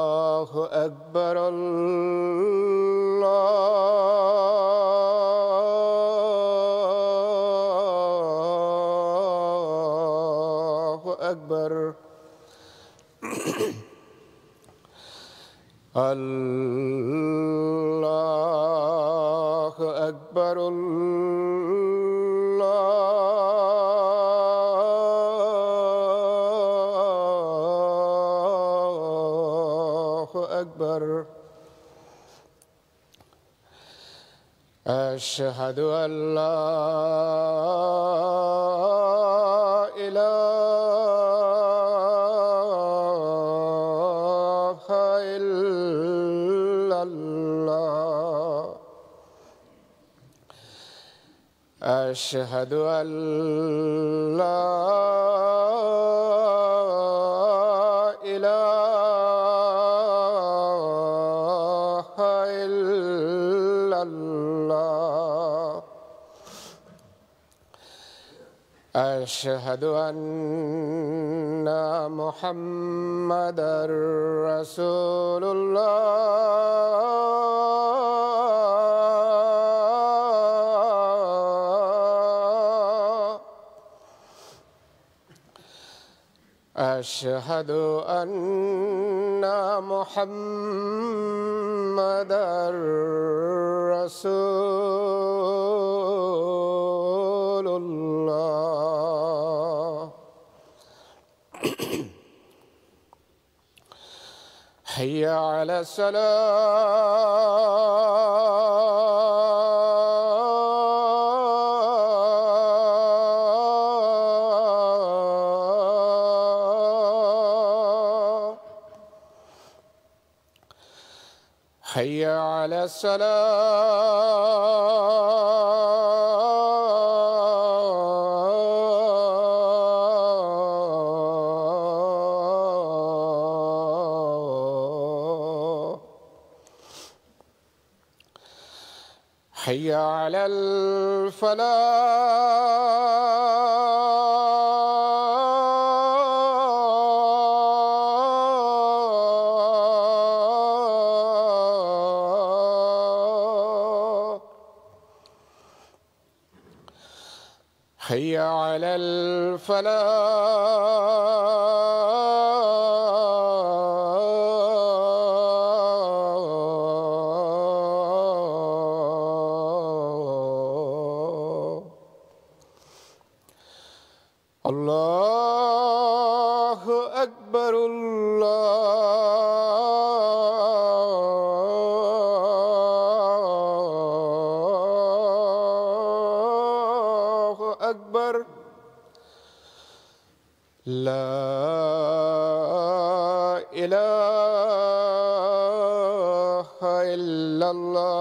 الله أكبر الله أكبر الله أكبر أشهد أن لا إله إلا الله أشهد أن لا إله إلا الله أشهد أن محمدًا رسول الله أشهد أن محمدًا رسول الله حي على الصلاة حي على الصلاة حي على الفلاح حي على الفلاح الله أكبر الله أكبر لا إله إلا الله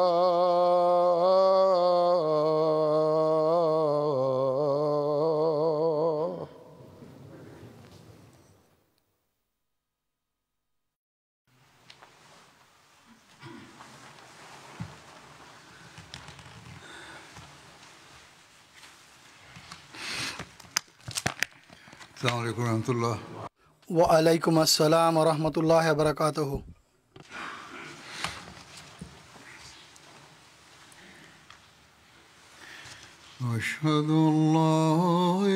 السلام عليكم ورحمة الله. وعليكم السلام ورحمة الله وبركاته. أشهد أن لا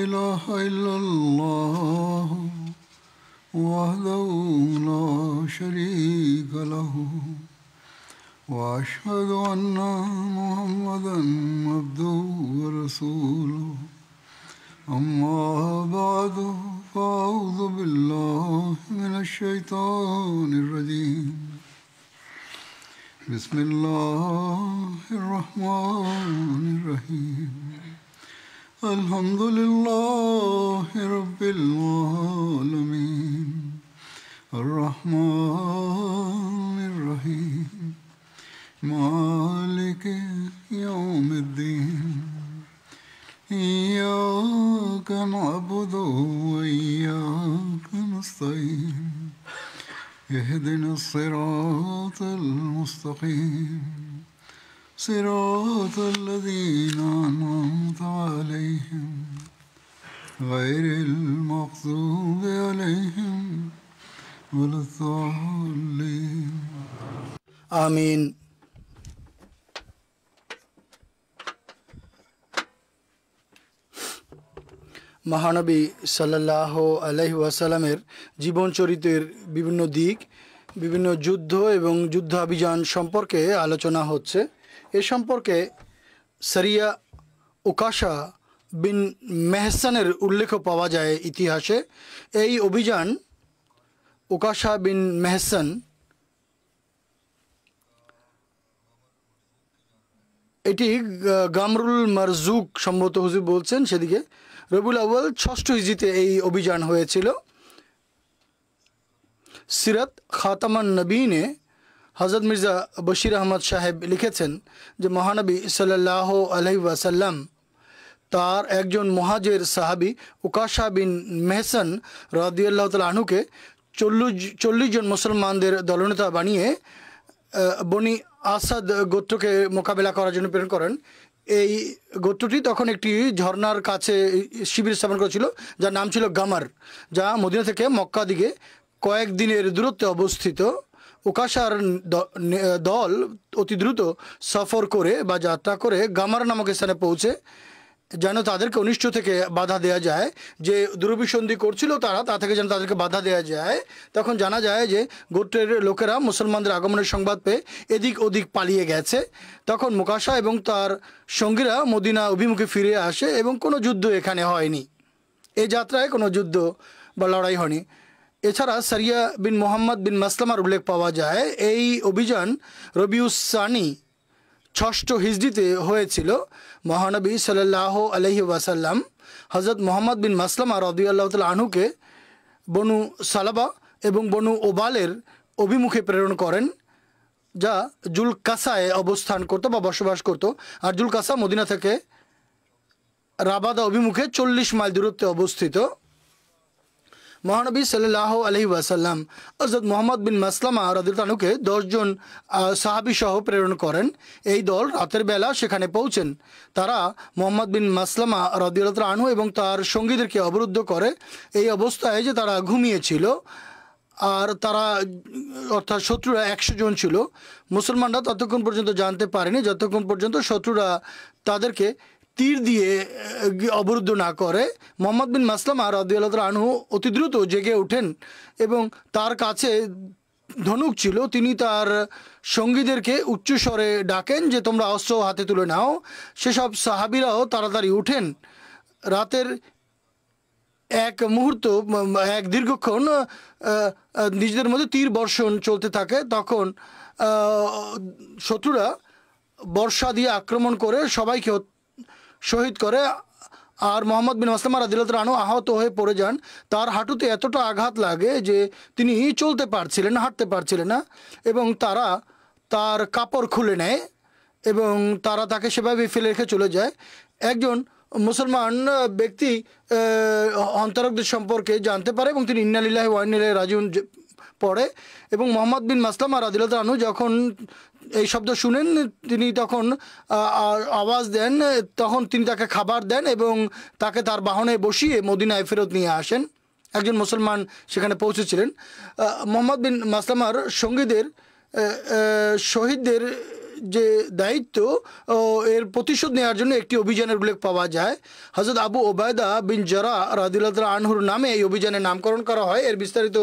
إله إلا الله وحده لا شريك له وأشهد أن محمدًا عبده ورسوله أما بعد فأعوذ بالله من الشيطان الرجيم بسم الله الرحمن الرحيم الحمد لله رب العالمين الرحمن الرحيم مالك يوم الدين إياك نعبد وإياك نستعين اهدنا الصراط المستقيم صراط الذين أنعمت عليهم غير المغضوب عليهم ولا الضالين আমিন। মহানবী সাল্লাল্লাহু আলাইহি ওয়াসাল্লামের জীবন চরিত্রের বিভিন্ন দিক, বিভিন্ন যুদ্ধ এবং যুদ্ধাভিযান সম্পর্কে আলোচনা হচ্ছে। এ সম্পর্কে সারিয়া উকাশা বিন মেহসানের উল্লেখ পাওয়া যায় ইতিহাসে। এই অভিযান উকাশা বিন মেহসান এটি গামরুল মারজুক সম্ভবত হুজুর বলছেন, সেদিকে রবিউল আউয়াল ৬ষ্ঠ হিজরিতে এই অভিযান হয়েছিল। সিরাত খাতামান নবীনে হজরত মির্জা বশির আহমদ সাহেব লিখেছেন যে মহানবী সাল্লাল্লাহু আলাইহি ওয়াসাল্লাম তার একজন মুহাজির সাহাবী উকাশা বিন মেহসান রাদিয়াল্লাহু তাআলা আনহুকে ৪০ জন মুসলমানদের দলনেতা বানিয়ে বনি আসাদ গোত্রকে মোকাবেলা করার জন্য প্রেরণ করেন। এই গোত্রটি তখন একটি ঝর্ণার কাছে শিবির স্থাপন করেছিল, যার নাম ছিল গামার, যা মদিনা থেকে মক্কা দিকে কয়েক দিনের দূরত্বে অবস্থিত। উকাশার দল অতি দ্রুত সফর করে বা যাত্রা করে গামার নামক স্থানে পৌঁছে যেন তাদেরকে অনিষ্ট থেকে বাধা দেওয়া যায়, যে দুরভিসন্ধি করছিল তারা, তা থেকে যেন তাদেরকে বাধা দেওয়া যায়। তখন জানা যায় যে গোত্রের লোকেরা মুসলমানদের আগমনের সংবাদ পেয়ে এদিক ওদিক পালিয়ে গেছে। তখন মুকাশা এবং তার সঙ্গীরা মদিনা অভিমুখে ফিরে আসে এবং কোনো যুদ্ধ এখানে হয়নি। এই যাত্রায় কোনো যুদ্ধ বা লড়াই হয়নি। এছাড়া সারিয়া বিন মোহাম্মদ বিন মাসলামার উল্লেখ পাওয়া যায়। এই অভিযান রবিউস সানি ৬ষ্ঠ হিজরিতে হয়েছিল। মহানবী সাল্লাল্লাহু আলাইহি ওয়াসাল্লাম হজরত মোহাম্মদ বিন মাসলামা রাদিয়াল্লাহু তাআলা আনহুকে বনু সালাবা এবং বনু ওবালের অভিমুখে প্রেরণ করেন, যা জুল কাসায় অবস্থান করত বা বসবাস করত। আর জুল কাসা মদিনা থেকে রাবাদা অভিমুখে ৪০ মাইল দূরত্বে অবস্থিত। মহানবী সাল্লাল্লাহু আলাইহি ওয়াসাল্লাম হযরত মুহাম্মদ বিন মাসলামা রাদিয়াল্লাহু আনহুকে ১০ জন সাহাবী সহ প্রেরণ করেন। এই দল রাতের বেলা সেখানে পৌঁছেন। তারা মুহাম্মদ বিন মাসলামা রাদিয়াল্লাহু আনহু এবং তার সঙ্গীদেরকে অবরুদ্ধ করে এই অবস্থায় যে তারা ঘুমিয়েছিল। আর তারা অর্থাৎ শত্রুরা ১০০ জন ছিল। মুসলমানরা ততক্ষণ পর্যন্ত জানতে পারেনি যতক্ষণ পর্যন্ত শত্রুরা তাদেরকে তীর দিয়ে অবরুদ্ধ না করে। মোহাম্মদ বিন মাসলামা রাদিয়াল্লাহু আনহু অতি দ্রুত জেগে ওঠেন এবং তার কাছে ধনুক ছিল। তিনি তার সঙ্গীদেরকে উচ্চস্বরে ডাকেন যে তোমরা অস্ত্র হাতে তুলে নাও। সেসব সাহাবীরাও তাড়াতাড়ি উঠেন। রাতের এক মুহূর্ত, এক দীর্ঘক্ষণ নিজেদের মধ্যে তীর বর্ষণ চলতে থাকে। তখন শত্রুরা বর্ষা দিয়ে আক্রমণ করে সবাইকে শহীদ করে। আর মোহাম্মদ বিন মাসলামা রাদিয়াল্লাহু আনহু আহত হয়ে পড়ে যান। তার হাঁটুতে এতটা আঘাত লাগে যে তিনি চলতে পারছিলেন না, হাঁটতে পারছিলেন না, এবং তারা তার কাপড় খুলে নেয় এবং তারা তাকে সেভাবে ফেলে রেখে চলে যায়। একজন মুসলমান ব্যক্তি অন্তরকদের সম্পর্কে জানতে পারে এবং তিনি ইন্না লিল্লাহি ওয়া ইন্না ইলাইহি রাজিউন পড়ে। এবং মোহাম্মদ বিন মাসলামা রাদিয়াল্লাহু আনহু যখন এই শব্দ শুনেন তিনি তখন আওয়াজ দেন, তখন তিনি তাকে খাবার দেন এবং তাকে তার বাহনে বসিয়ে মদিনায় ফেরত নিয়ে আসেন। একজন মুসলমান সেখানে পৌঁছেছিলেন। মোহাম্মদ বিন মাসলামার সঙ্গীদের শহীদদের যে দায়িত্ব এর প্রতিশোধ নেওয়ার জন্য একটি অভিযানের উল্লেখ পাওয়া যায়। হযরত আবু ওবায়দা বিন জারা রাদিয়াল্লাহু তাআলা আনহুর নামে এই অভিযানের নামকরণ করা হয়। এর বিস্তারিত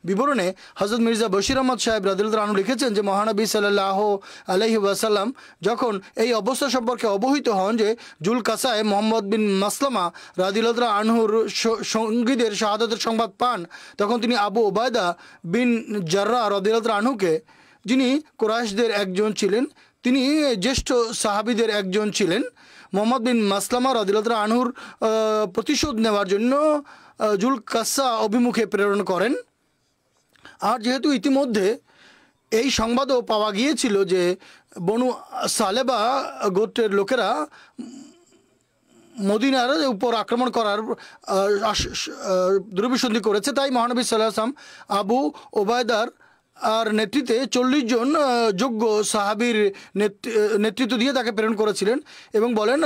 বিবরণে হযরত মির্জা বশির আহমদ সাহেব রাদিয়াল্লাহু তাআলা আনহু লিখেছেন যে মহানবী সাল্লাল্লাহু আলাইহি ওয়াসাল্লাম যখন এই অবস্থা সম্পর্কে অবহিত হন যে জুল কাসায় মোহাম্মদ বিন মাসলামা রাদিয়াল্লাহু তাআলা আনহুর সঙ্গীদের শাহাদাতের সংবাদ পান, তখন তিনি আবু ওবায়দা বিন জাররা রাদিয়াল্লাহু তাআলা আনহুকে, যিনি কুরাইশদের একজন ছিলেন, তিনি জ্যেষ্ঠ সাহাবীদের একজন ছিলেন, মোহাম্মদ বিন মাসলামা রাদিয়াল্লাহু আনহুর প্রতিশোধ নেওয়ার জন্য জুল কাসা অভিমুখে প্রেরণ করেন। আর যেহেতু ইতিমধ্যে এই সংবাদও পাওয়া গিয়েছিল যে বনু সালেবা গোত্রের লোকেরা মদিনার উপর আক্রমণ করার দুরভিসন্ধি করেছে, তাই মহানবী সাল্লাল্লাহু আলাইহি ওয়াসাল্লাম আবু ওবায়দার আর নেতৃত্বে 40 জন যোগ্য সাহাবীর নেতৃত্ব দিয়ে তাকে প্রেরণ করেছিলেন এবং বলেন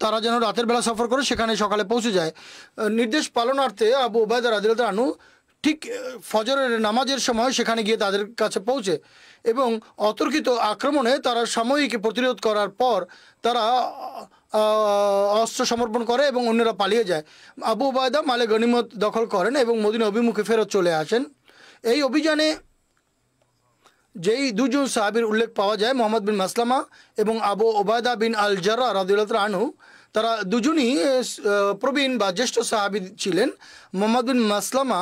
তারা যেন রাতের বেলা সফর করে সেখানে সকালে পৌঁছে যায়। নির্দেশ পালনার্থে আবু ওবায়দা রাদিয়াল্লাহু আনহু ঠিক ফজরের নামাজের সময় সেখানে গিয়ে তাদের কাছে পৌঁছে এবং অতর্কিত আক্রমণে তারা সাময়িক প্রতিরোধ করার পর তারা অস্ত্র সমর্পণ করে এবং অন্যরা পালিয়ে যায়। আবু ওবায়দা মালে গনিমত দখল করেন এবং মদিনা অভিমুখে ফেরত চলে আসেন। এই অভিযানে যেই দুজন সাহাবীর উল্লেখ পাওয়া যায়, মোহাম্মদ বিন মাসলামা এবং আবু ওবায়দা বিন আল জাররা রাদিয়াল্লাহু আনহু, তারা দুজনই প্রবীণ বা জ্যেষ্ঠ সাহাবী ছিলেন। মোহাম্মদ বিন মাসলামা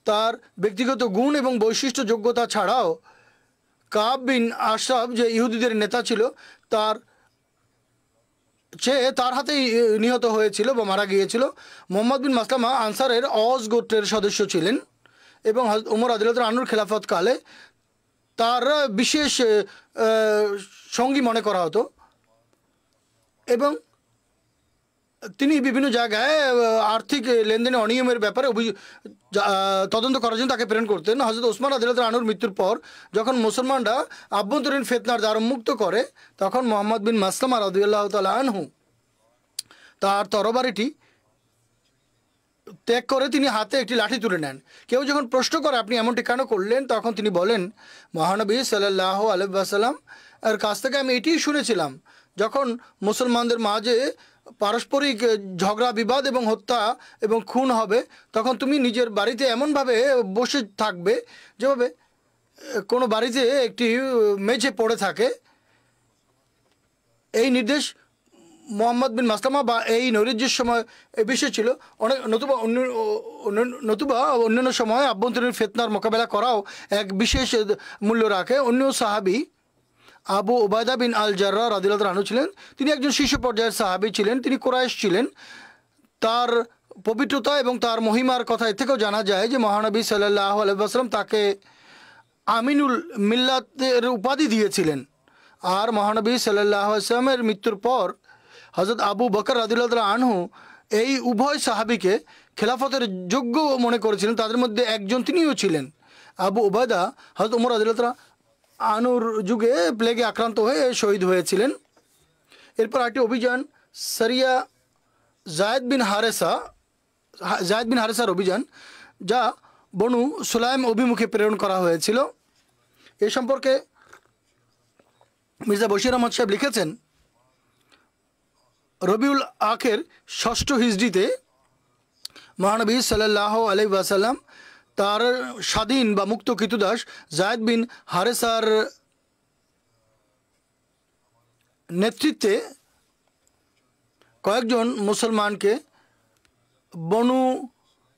তার ব্যক্তিগত গুণ এবং বৈশিষ্ট্য যোগ্যতা ছাড়াও কাব বিন আশরাফ যে ইহুদিদের নেতা ছিল তার হাতেই নিহত হয়েছিল বা মারা গিয়েছিল। মোহাম্মদ বিন মাসলামা আনসারের অজ গোত্রের সদস্য ছিলেন এবং হযরত ওমর রাদিয়াল্লাহু আনহুর খেলাফতকালে তার বিশেষ সঙ্গী মনে করা হতো এবং তিনি বিভিন্ন জায়গায় আর্থিক লেনদেনে অনিয়মের ব্যাপারে তদন্ত করার জন্য তাকে প্রেরণ করতেন। হযরত ওসমান রাদিয়াল্লাহু আনহুর মৃত্যুর পর যখন মুসলমানরা আভ্যন্তরীণ ফিতনার দ্বার মুক্ত করে, তখন মোহাম্মদ বিন মাসলামা রাদিয়াল্লাহু তাআলা আনহু তার তরবারিটি ত্যাগ করে তিনি হাতে একটি লাঠি তুলে নেন। কেউ যখন প্রশ্ন করে আপনি এমনটি কেন করলেন, তখন তিনি বলেন মহানবী সাল্লাল্লাহু আলাইহি ওয়াসাল্লাম এর কাছ থেকে আমি এটিই শুনেছিলাম, যখন মুসলমানদের মাঝে পারস্পরিক ঝগড়া বিবাদ এবং হত্যা এবং খুন হবে তখন তুমি নিজের বাড়িতে এমনভাবে বসে থাকবে যেভাবে কোনো বাড়িতে একটি মেঝে পড়ে থাকে। এই নির্দেশ মোহাম্মদ বিন মাসলামা বা এই নৈরাজ্যের সময় এই বিষয় ছিল অনেক, নতুবা অন্যান্য সময় আভ্যন্তরীণ ফিতনার মোকাবেলা করাও এক বিশেষ মূল্য রাখে। অন্য সাহাবী আবু ওবায়দা বিন আল জাররা রাদিয়াল্লাহু আনহু ছিলেন। তিনি একজন শীর্ষ পর্যায়ের সাহাবী ছিলেন। তিনি কুরাইশ ছিলেন। তার পবিত্রতা এবং তার মহিমার কথা এ থেকেও জানা যায় যে মহানবী সাল্লাল্লাহু আলাইহি ওয়াসাল্লাম তাকে আমিনুল মিল্লাতের উপাধি দিয়েছিলেন। আর মহানবী সাল্লাল্লাহু আলাইহি ওয়াসাল্লামের মৃত্যুর পর হযরত আবু বকর রাদিয়াল্লাহু আনহু এই উভয় সাহাবীকে খেলাফতের যোগ্য মনে করেছিলেন। তাদের মধ্যে একজন তিনিও ছিলেন। আবু ওবায়দা হযরত ওমর রাদিয়াল্লাহু আনহুর যুগে প্লেগে আক্রান্ত হয়ে শহীদ হয়েছিলেন। এরপর একটি অভিযান সারিয়া জায়েদ বিন হারেসার অভিযান, যা বনু সুলাইম অভিমুখে প্রেরণ করা হয়েছিল। এ সম্পর্কে মির্জা বশির আহমদ সাহেব লিখেছেন, রবিউল আখের 6ষ্ঠ হিজরিতে মহানবী সাল্লাল্লাহু আলাইহি ওয়াসাল্লাম তার স্বাধীন বা মুক্ত কৃতদাস জায়েদ বিন হারেসার নেতৃত্বে কয়েকজন মুসলমানকে বনু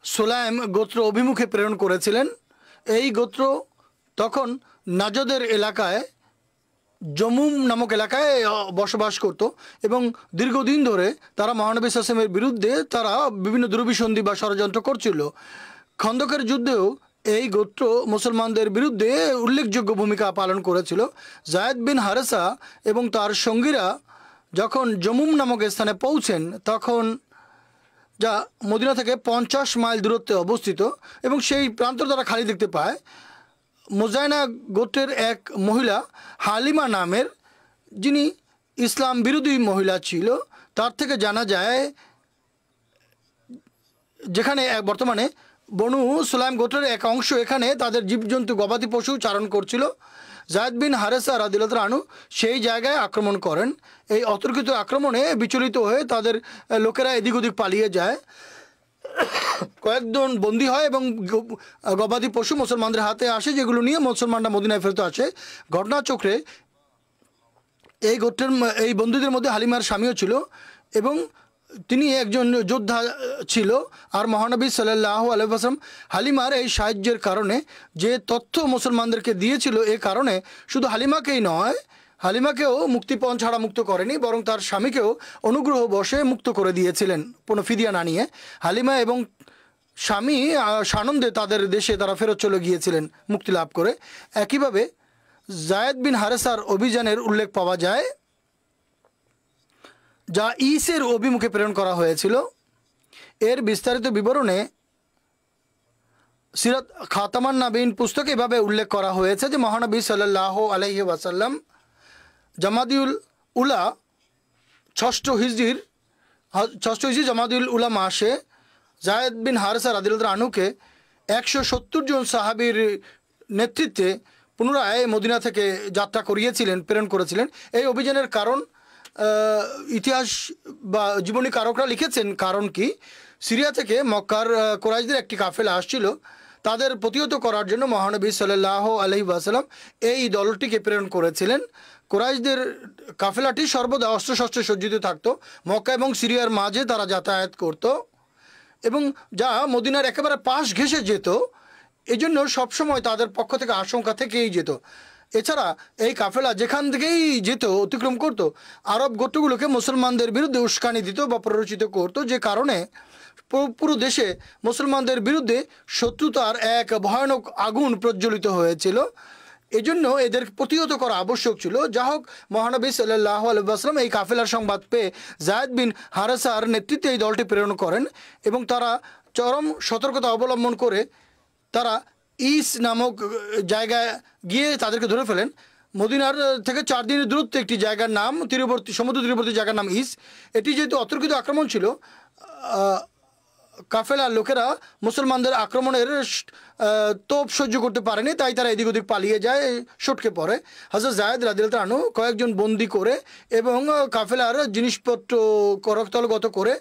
সুলাইম গোত্র অভিমুখে প্রেরণ করেছিলেন। এই গোত্র তখন নাজদের এলাকায় জমুম নামক এলাকায় বসবাস করত এবং দীর্ঘদিন ধরে তারা মহানবী সাল্লাল্লাহু আলাইহি ওয়াসাল্লামের বিরুদ্ধে তারা বিভিন্ন দুরভিসন্ধি বা ষড়যন্ত্র করছিল। খন্দকের যুদ্ধেও এই গোত্র মুসলমানদের বিরুদ্ধে উল্লেখযোগ্য ভূমিকা পালন করেছিল। জায়েদ বিন হারেসা এবং তার সঙ্গীরা যখন জমুম নামক স্থানে পৌঁছেন, তখন যা মদিনা থেকে 50 মাইল দূরত্বে অবস্থিত এবং সেই প্রান্ত তারা খালি দেখতে পায়। মুজাইনা গোত্রের এক মহিলা হালিমা নামের, যিনি ইসলাম বিরোধী মহিলা ছিল, তার থেকে জানা যায় যেখানে বর্তমানে বনু সুলাইম গোত্রের এক অংশ এখানে তাদের জীবজন্তু গবাদি পশু চারণ করছিল। জায়েদ বিন হারেসা রাদিয়াল্লাহু আনহু সেই জায়গায় আক্রমণ করেন। এই অতর্কিত আক্রমণে বিচলিত হয়ে তাদের লোকেরা এদিক ওদিক পালিয়ে যায়। কয়েকজন বন্দী হয় এবং গবাদি পশু মুসলমানদের হাতে আসে, যেগুলো নিয়ে মুসলমানরা মদিনায় ফেরত আসে। ঘটনাচক্রে এই গোত্রের এই বন্দীদের মধ্যে হালিমার স্বামীও ছিল এবং তিনি একজন যোদ্ধা ছিল। আর মহানবী সাল্লাল্লাহু আলাইহি ওয়াসাল্লাম হালিমার এই সাহায্যের কারণে যে তথ্য মুসলমানদেরকে দিয়েছিল, এ কারণে শুধু হালিমাকেই নয় হালিমাকেও মুক্তিপণ ছাড়া মুক্ত করেনি, বরং তার স্বামীকেও অনুগ্রহ বশে মুক্ত করে দিয়েছিলেন কোনো ফিদিয়া না নিয়ে। হালিমা এবং স্বামী সানন্দে তাদের দেশে তারা ফেরত চলে গিয়েছিলেন মুক্তি লাভ করে। একইভাবে জায়েদ বিন হারেসার অভিযানের উল্লেখ পাওয়া যায়, যা ইসের অভিমুখে প্রেরণ করা হয়েছিল। এর বিস্তারিত বিবরণে সিরাত খাতামান নাবিন পুস্তকে এভাবে উল্লেখ করা হয়েছে যে মহানবী সাল্লাল্লাহু আলাইহি ওয়াসাল্লাম জামাদিউল উলা ষষ্ঠ হিজরির জামাদিউল উলা মাসে জায়েদ বিন হারেসা রাদিয়াল্লাহু আনহুকে 170 জন সাহাবীর নেতৃত্বে পুনরায় মদিনা থেকে যাত্রা করিয়েছিলেন, প্রেরণ করেছিলেন। এই অভিযানের কারণ ইতিহাস বা জীবনী কারকরা লিখেছেন, কারণ কি, সিরিয়া থেকে মক্কার কোরাইশদের একটি কাফেলা আসছিল, তাদের প্রতিহত করার জন্য মহানবী সাল্লাল্লাহু আলাইহি ওয়াসাল্লাম এই দলটিকে প্রেরণ করেছিলেন। কোরাইশদের কাফেলাটি সর্বদা অস্ত্রশস্ত্রে সজ্জিত থাকতো, মক্কা এবং সিরিয়ার মাঝে তারা যাতায়াত করত এবং যা মদিনার একেবারে পাশ ঘেঁষে যেত, এজন্য সবসময় তাদের পক্ষ থেকে আশঙ্কা থেকেই যেত। এছাড়া এই কাফেলা যেখান থেকেই যেত, অতিক্রম করত, আরব গোত্রগুলোকে মুসলমানদের বিরুদ্ধে উস্কানি দিত বা প্ররোচিত করত, যে কারণে পুরো দেশে মুসলমানদের বিরুদ্ধে শত্রুতার এক ভয়ানক আগুন প্রজ্বলিত হয়েছিল। এজন্য এদের প্রতিহত করা আবশ্যক ছিল। যা হোক, মহানবী সাল্লাল্লাহু আলাইহি ওয়াসাল্লাম এই কাফেলার সংবাদ পেয়ে জায়েদ বিন হারেসার নেতৃত্বে এই দলটি প্রেরণ করেন এবং তারা চরম সতর্কতা অবলম্বন করে তারা ইস নামক জায়গায় গিয়ে তাদেরকে ধরে ফেলেন। মদিনার থেকে 4 দিনের দূরত্বে একটি জায়গার নাম সমুদ্র তীরবর্তী জায়গার নাম ইস। এটি যেহেতু অতর্কিত আক্রমণ ছিল, কাফেলার লোকেরা মুসলমানদের আক্রমণের তোপ সহ্য করতে পারেনি, তাই তারা এদিক ওদিক পালিয়ে যায়, সটকে পড়ে। হযরত জায়েদ রাদিয়াল্লাহু আনহু কয়েকজন বন্দি করে এবং কাফেলার জিনিসপত্র করতলগত করে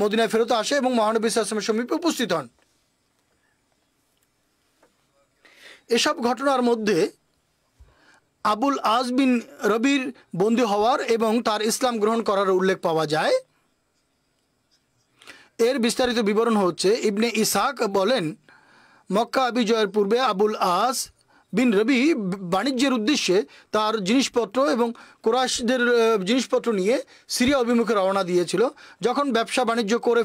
মদিনায় ফেরত আসে এবং মহানবী সাল্লাল্লাহু আলাইহি ওয়াসাল্লামের সমীপে উপস্থিত হন। এসব ঘটনার মধ্যে আবুল আস বিন রবির বন্দী হওয়ার এবং তার ইসলাম গ্রহণ করার উল্লেখ পাওয়া যায়। এর বিস্তারিত বিবরণ হচ্ছে, ইবনে ইসহাক বলেন, মক্কা বিজয়ের পূর্বে আবুল আস বিন রবি বাণিজ্যের উদ্দেশ্যে তার জিনিসপত্র এবং কুরাইশদের জিনিসপত্র নিয়ে সিরিয়া অভিমুখে রওনা দিয়েছিল। যখন ব্যবসা বাণিজ্য করে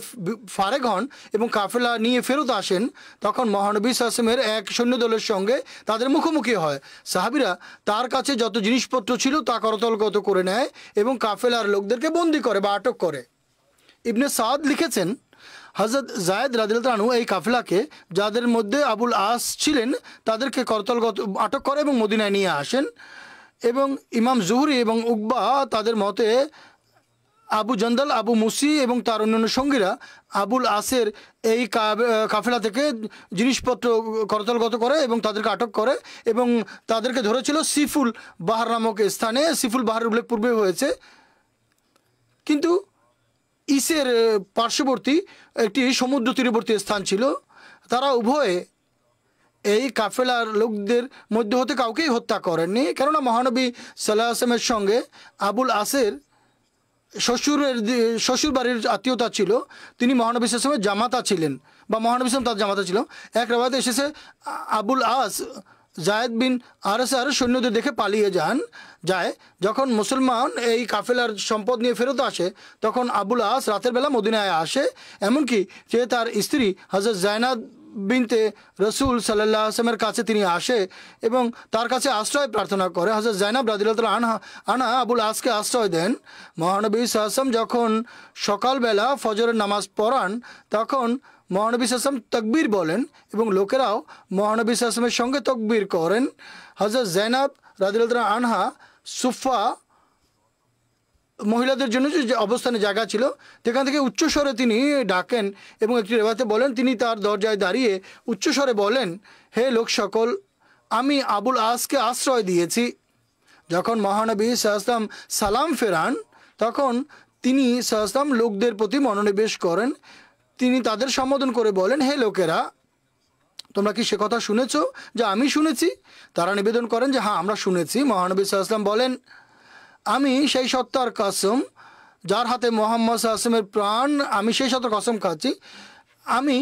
ফারেগ হন এবং কাফেলা নিয়ে ফেরত আসেন, তখন মহানবী সাল্লাল্লাহু আলাইহি ওয়াসাল্লামের এক সৈন্যদলের সঙ্গে তাদের মুখোমুখি হয়। সাহাবীরা তার কাছে যত জিনিসপত্র ছিল তা করতলগত করে নেয় এবং কাফেলার লোকদেরকে বন্দী করে বা আটক করে। ইবনে সাদ লিখেছেন, হযরত জায়েদ রাদিয়াল্লাহু আনহু এই কাফেলাকে, যাদের মধ্যে আবুল আস ছিলেন, তাদেরকে করতলগত আটক করে এবং মদিনায় নিয়ে আসেন। এবং ইমাম জুহরি এবং উকবা তাদের মতে আবু জন্দল, আবু মুসি এবং তার অন্যান্য সঙ্গীরা আবুল আসের এই কাফেলা থেকে জিনিসপত্র করতলগত করে এবং তাদেরকে আটক করে এবং তাদেরকে ধরেছিল সিফুল বাহার নামক স্থানে। সিফুল বাহারের উল্লেখ পূর্বে হয়েছে, কিন্তু ইসের পার্শ্ববর্তী একটি সমুদ্র তীরবর্তী স্থান ছিল। তারা উভয়ে এই কাফেলার লোকদের মধ্যে হতে কাউকেই হত্যা করেননি, কেননা মহানবী সাল্লাল্লাহু আলাইহি ওয়াসাল্লামের সঙ্গে আবুল আসের শ্বশুর বাড়ির আত্মীয়তা ছিল। তিনি মহানবী সাল্লাল্লাহু আলাইহি ওয়াসাল্লামের জামাতা ছিলেন বা মহানবী সাল্লাল্লাহু আলাইহি ওয়াসাল্লাম তার জামাতা ছিল। এক রাওয়ায়াতে এসেছে, আবুল আস জায়েদ বিন হারেসার সৈন্যদের দেখে পালিয়ে যায়। যখন মুসলমান এই কাফেলার সম্পদ নিয়ে ফেরত আসে, তখন আবুল আস রাতের বেলা মদিনায় আসে। এমনকি যে তার স্ত্রী হযরত জায়নাব বিনতে রসুল সাল্লাল্লাহু আলাইহি ওয়াসাল্লামের কাছে তিনি আসে এবং তার কাছে আশ্রয় প্রার্থনা করে। হযরত জায়নাব রাদিয়াল্লাহু আনহা আবুল আসকে আশ্রয় দেন। মহানবী সাল্লাল্লাহু আলাইহি ওয়াসাল্লাম যখন সকালবেলা ফজরের নামাজ পড়ান, তখন মহানবী সাল্লাল্লাহু আলাইহি ওয়াসাল্লাম তাকবীর বলেন এবং লোকেরাও মহানবী সাল্লাল্লাহু আলাইহি ওয়াসাল্লামের সঙ্গে তাকবীর করেন। হযরত জায়নাব রাদিয়াল্লাহু আনহা সুফা মহিলাদের জন্য যে অবস্থানে জায়গা ছিল, সেখান থেকে উচ্চস্বরে তিনি ডাকেন এবং একটি রেওয়াতে বলেন, তিনি তার দরজায় দাঁড়িয়ে উচ্চস্বরে বলেন, হে লোক সকল, আমি আবুল আসকে আশ্রয় দিয়েছি। যখন মহানবী সাল্লাল্লাহু আলাইহি ওয়াসাল্লাম সালাম ফেরান, তখন তিনি সাল্লাল্লাহু আলাইহি ওয়াসাল্লাম লোকদের প্রতি মনোনিবেশ করেন। তিনি তাদের সম্বোধন করে বলেন, হে লোকেরা, তোমরা কি সে কথা শুনেছ যা আমি শুনেছি? তারা নিবেদন করেন যে হ্যাঁ, আমরা শুনেছি। মহানবী সাল্লাল্লাহু আলাইহি ওয়াসাল্লাম বলেন, আমি সেই সত্তার কসম যার হাতে মুহাম্মদ সাল্লাল্লাহু আলাইহি ওয়াসাল্লামের প্রাণ, আমি সেই সত্তার কসম খাচ্ছি, আমি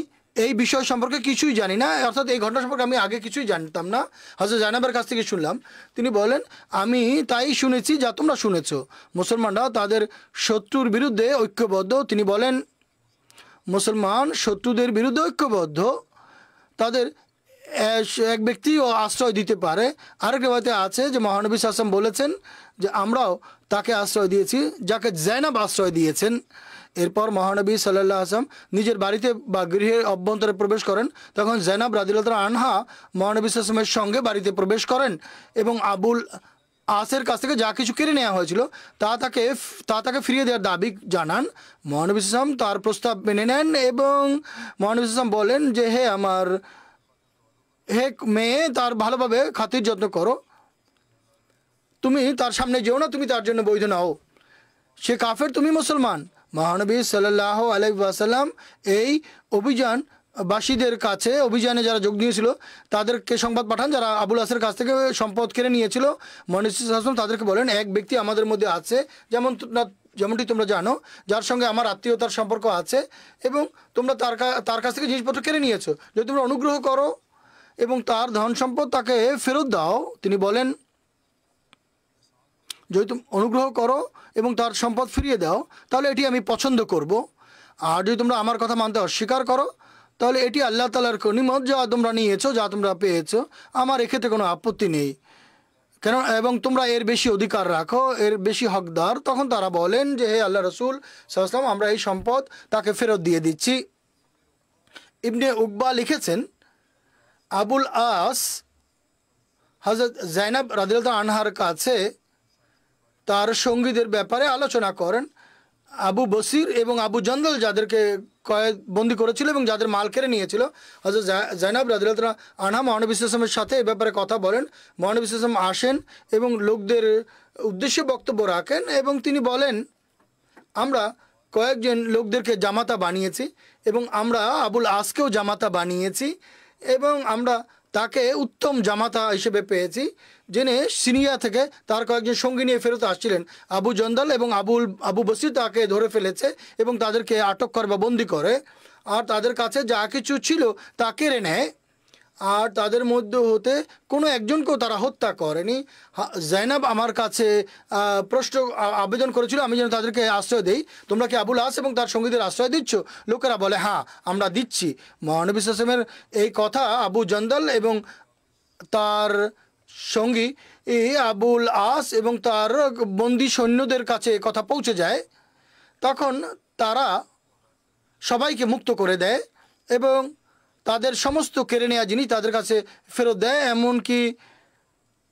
এই বিষয় সম্পর্কে কিছুই জানি না, অর্থাৎ এই ঘটনা সম্পর্কে আমি আগে কিছুই জানতাম না। হযরত জাইনাবের কাছ থেকে শুনলাম। তিনি বলেন, আমি তাই শুনেছি যা তোমরা শুনেছ। মুসলমানরা তাদের শত্রুর বিরুদ্ধে ঐক্যবদ্ধ। তিনি বলেন, মুসলমান শত্রুদের বিরুদ্ধে ঐক্যবদ্ধ। তাদের এক ব্যক্তিও আশ্রয় দিতে পারে। আরেক রিওয়ায়াতে আছে যে মহানবী সাল্লাল্লাহু আলাইহি ওয়াসাল্লাম বলেছেন যে আমরাও তাকে আশ্রয় দিয়েছি যাকে জাইনাব আশ্রয় দিয়েছেন। এরপর মহানবী সাল্লাল্লাহু আলাইহি ওয়াসাল্লাম নিজের বাড়িতে বা গৃহের অভ্যন্তরে প্রবেশ করেন। তখন জাইনাব রাদিয়াল্লাহু তাআলা আনহা মহানবী সাল্লাল্লাহু আলাইহি ওয়াসাল্লামের সঙ্গে বাড়িতে প্রবেশ করেন এবং আবুল আসের কাছ থেকে যা কিছু কেড়ে নেওয়া হয়েছিল তা তাকে ফিরিয়ে দেওয়ার দাবি জানান। মহানবী সাল্লাল্লাহু আলাইহি ওয়াসাল্লাম তার প্রস্তাব মেনে নেন এবং মহানবী সাল্লাল্লাহু আলাইহি ওয়াসাল্লাম বলেন যে হে মেয়ে, তার ভালোভাবে খাতির যত্ন করো, তুমি তার সামনে যেও না, তুমি তার জন্য বৈধ নাও, সে কাফের, তুমি মুসলমান। মহানবী সাল্লাল্লাহু আলাইহি ওয়াসাল্লাম এই অভিযানবাসীদের কাছে, অভিযানে যারা যোগ দিয়েছিল তাদেরকে সংবাদ পাঠান যারা আবুল আসের কাছ থেকে সম্পদ কেড়ে নিয়েছিল। মহানবী সাল্লাল্লাহু আলাইহি ওয়াসাল্লাম তাদেরকে বলেন, এক ব্যক্তি আমাদের মধ্যে আছে যেমনটি তোমরা জানো, যার সঙ্গে আমার আত্মীয়তার সম্পর্ক আছে এবং তোমরা তার কাছ থেকে জিনিসপত্র কেড়ে নিয়েছো। যদি তোমরা অনুগ্রহ করো এবং তার ধন সম্পদ তাকে ফেরত দাও, তিনি বলেন, যদি তুমি অনুগ্রহ করো এবং তার সম্পদ ফিরিয়ে দাও তাহলে এটি আমি পছন্দ করব। আর যদি তোমরা আমার কথা মানতে অস্বীকার করো তাহলে এটি আল্লাহ তাআলার গনিমত, যা তোমরা নিয়েছো, যা তোমরা পেয়েছো, আমার এক্ষেত্রে কোনো আপত্তি নেই, কেন এবং তোমরা এর বেশি অধিকার রাখো, এর বেশি হকদার। তখন তারা বলেন যে হে আল্লাহ রসুল সাল্লাল্লাহু আলাইহি ওয়াসাল্লাম, আমরা এই সম্পদ তাকে ফেরত দিয়ে দিচ্ছি। ইবনে উকবা লিখেছেন, আবুল আস হযরত জাইনাব রাদিয়াল্লাহু আনহার কাছে তার সঙ্গীদের ব্যাপারে আলোচনা করেন। আবু বসির এবং আবু জন্দল যাদেরকে বন্দি করেছিল এবং যাদের মাল কেড়ে নিয়েছিল, হযরত জাইনাব রাদিয়াল্লাহু আনহা মহানবী সাল্লাল্লাহু আলাইহি ওয়াসাল্লামের সাথে এ ব্যাপারে কথা বলেন। মহানবী সাল্লাল্লাহু আলাইহি ওয়াসাল্লাম আসেন এবং লোকদের উদ্দেশ্যে বক্তব্য রাখেন এবং তিনি বলেন, আমরা কয়েকজন লোকদেরকে জামাতা বানিয়েছি এবং আমরা আবুল আসকেও জামাতা বানিয়েছি এবং আমরা তাকে উত্তম জামাতা হিসেবে পেয়েছি, যিনি সিরিয়া থেকে তার কয়েকজন সঙ্গী নিয়ে ফেরত আসছিলেন। আবু জন্দল এবং আবু বসির তাকে ধরে ফেলেছে এবং তাদেরকে আটক করে বা বন্দি করে, আর তাদের কাছে যা কিছু ছিল তা কেড়ে নেয়, আর তাদের মধ্যে হতে কোনো একজনকেও তারা হত্যা করেনি। জাইনাব আমার কাছে আবেদন করেছিল আমি যেন তাদেরকে আশ্রয় দেই। তোমরা কি আবুল আস এবং তার সঙ্গীদের আশ্রয় দিচ্ছ? লোকেরা বলে, হ্যাঁ আমরা দিচ্ছি। মহানবী সাল্লাল্লাহু আলাইহি ওয়াসাল্লামের এই কথা আবু জন্দল এবং তার সঙ্গী আবুল আস এবং তার বন্দি সৈন্যদের কাছে কথা পৌঁছে যায়। তখন তারা সবাইকে মুক্ত করে দেয় এবং তাদের সমস্ত কেড়ে নেওয়া জিনিস তাদের কাছে ফেরত দেয়, এমনকি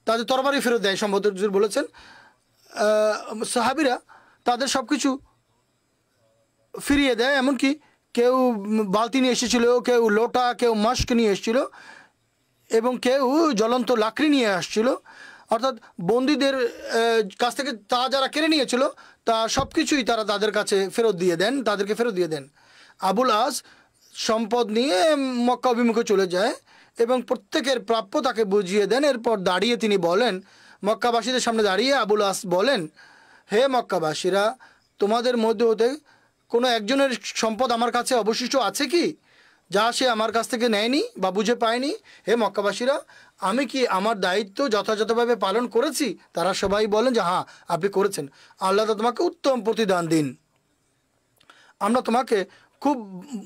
তাদের তরবারি ফেরত দেয়। সম্ভবত হুজুর বলেছেন সাহাবীরা তাদের সব কিছু ফিরিয়ে দেয়, এমনকি কেউ বালতি নিয়ে এসেছিল, কেউ লোটা, কেউ মাস্ক নিয়ে এসেছিল এবং কেউ জ্বলন্ত লাকড়ি নিয়ে আসছিল। অর্থাৎ বন্দীদের কাছ থেকে তা যারা কেড়ে নিয়েছিল তা সব কিছুই তারা তাদেরকে ফেরত দিয়ে দেন। আবুল আস সম্পদ নিয়ে মক্কা অভিমুখে চলে যায় এবং প্রত্যেকের প্রাপ্য তাকে বুঝিয়ে দেন। এরপর দাঁড়িয়ে তিনি বলেন, মক্কাবাসীদের সামনে দাঁড়িয়ে আবুল আস বলেন, হে মক্কাবাসীরা, তোমাদের মধ্যে হতে কোনো একজনের সম্পদ আমার কাছে অবশিষ্ট আছে কি, যা সে আমার কাছ থেকে নেয়নি বা বুঝে পায়নি? হে মক্কাবাসীরা, আমি কি আমার দায়িত্ব যথাযথভাবে পালন করেছি? তারা সবাই বলেন যে হ্যাঁ আপনি করেছেন। আল্লাহ তোমাকে উত্তম প্রতিদান দিন, আমরা তোমাকে খুব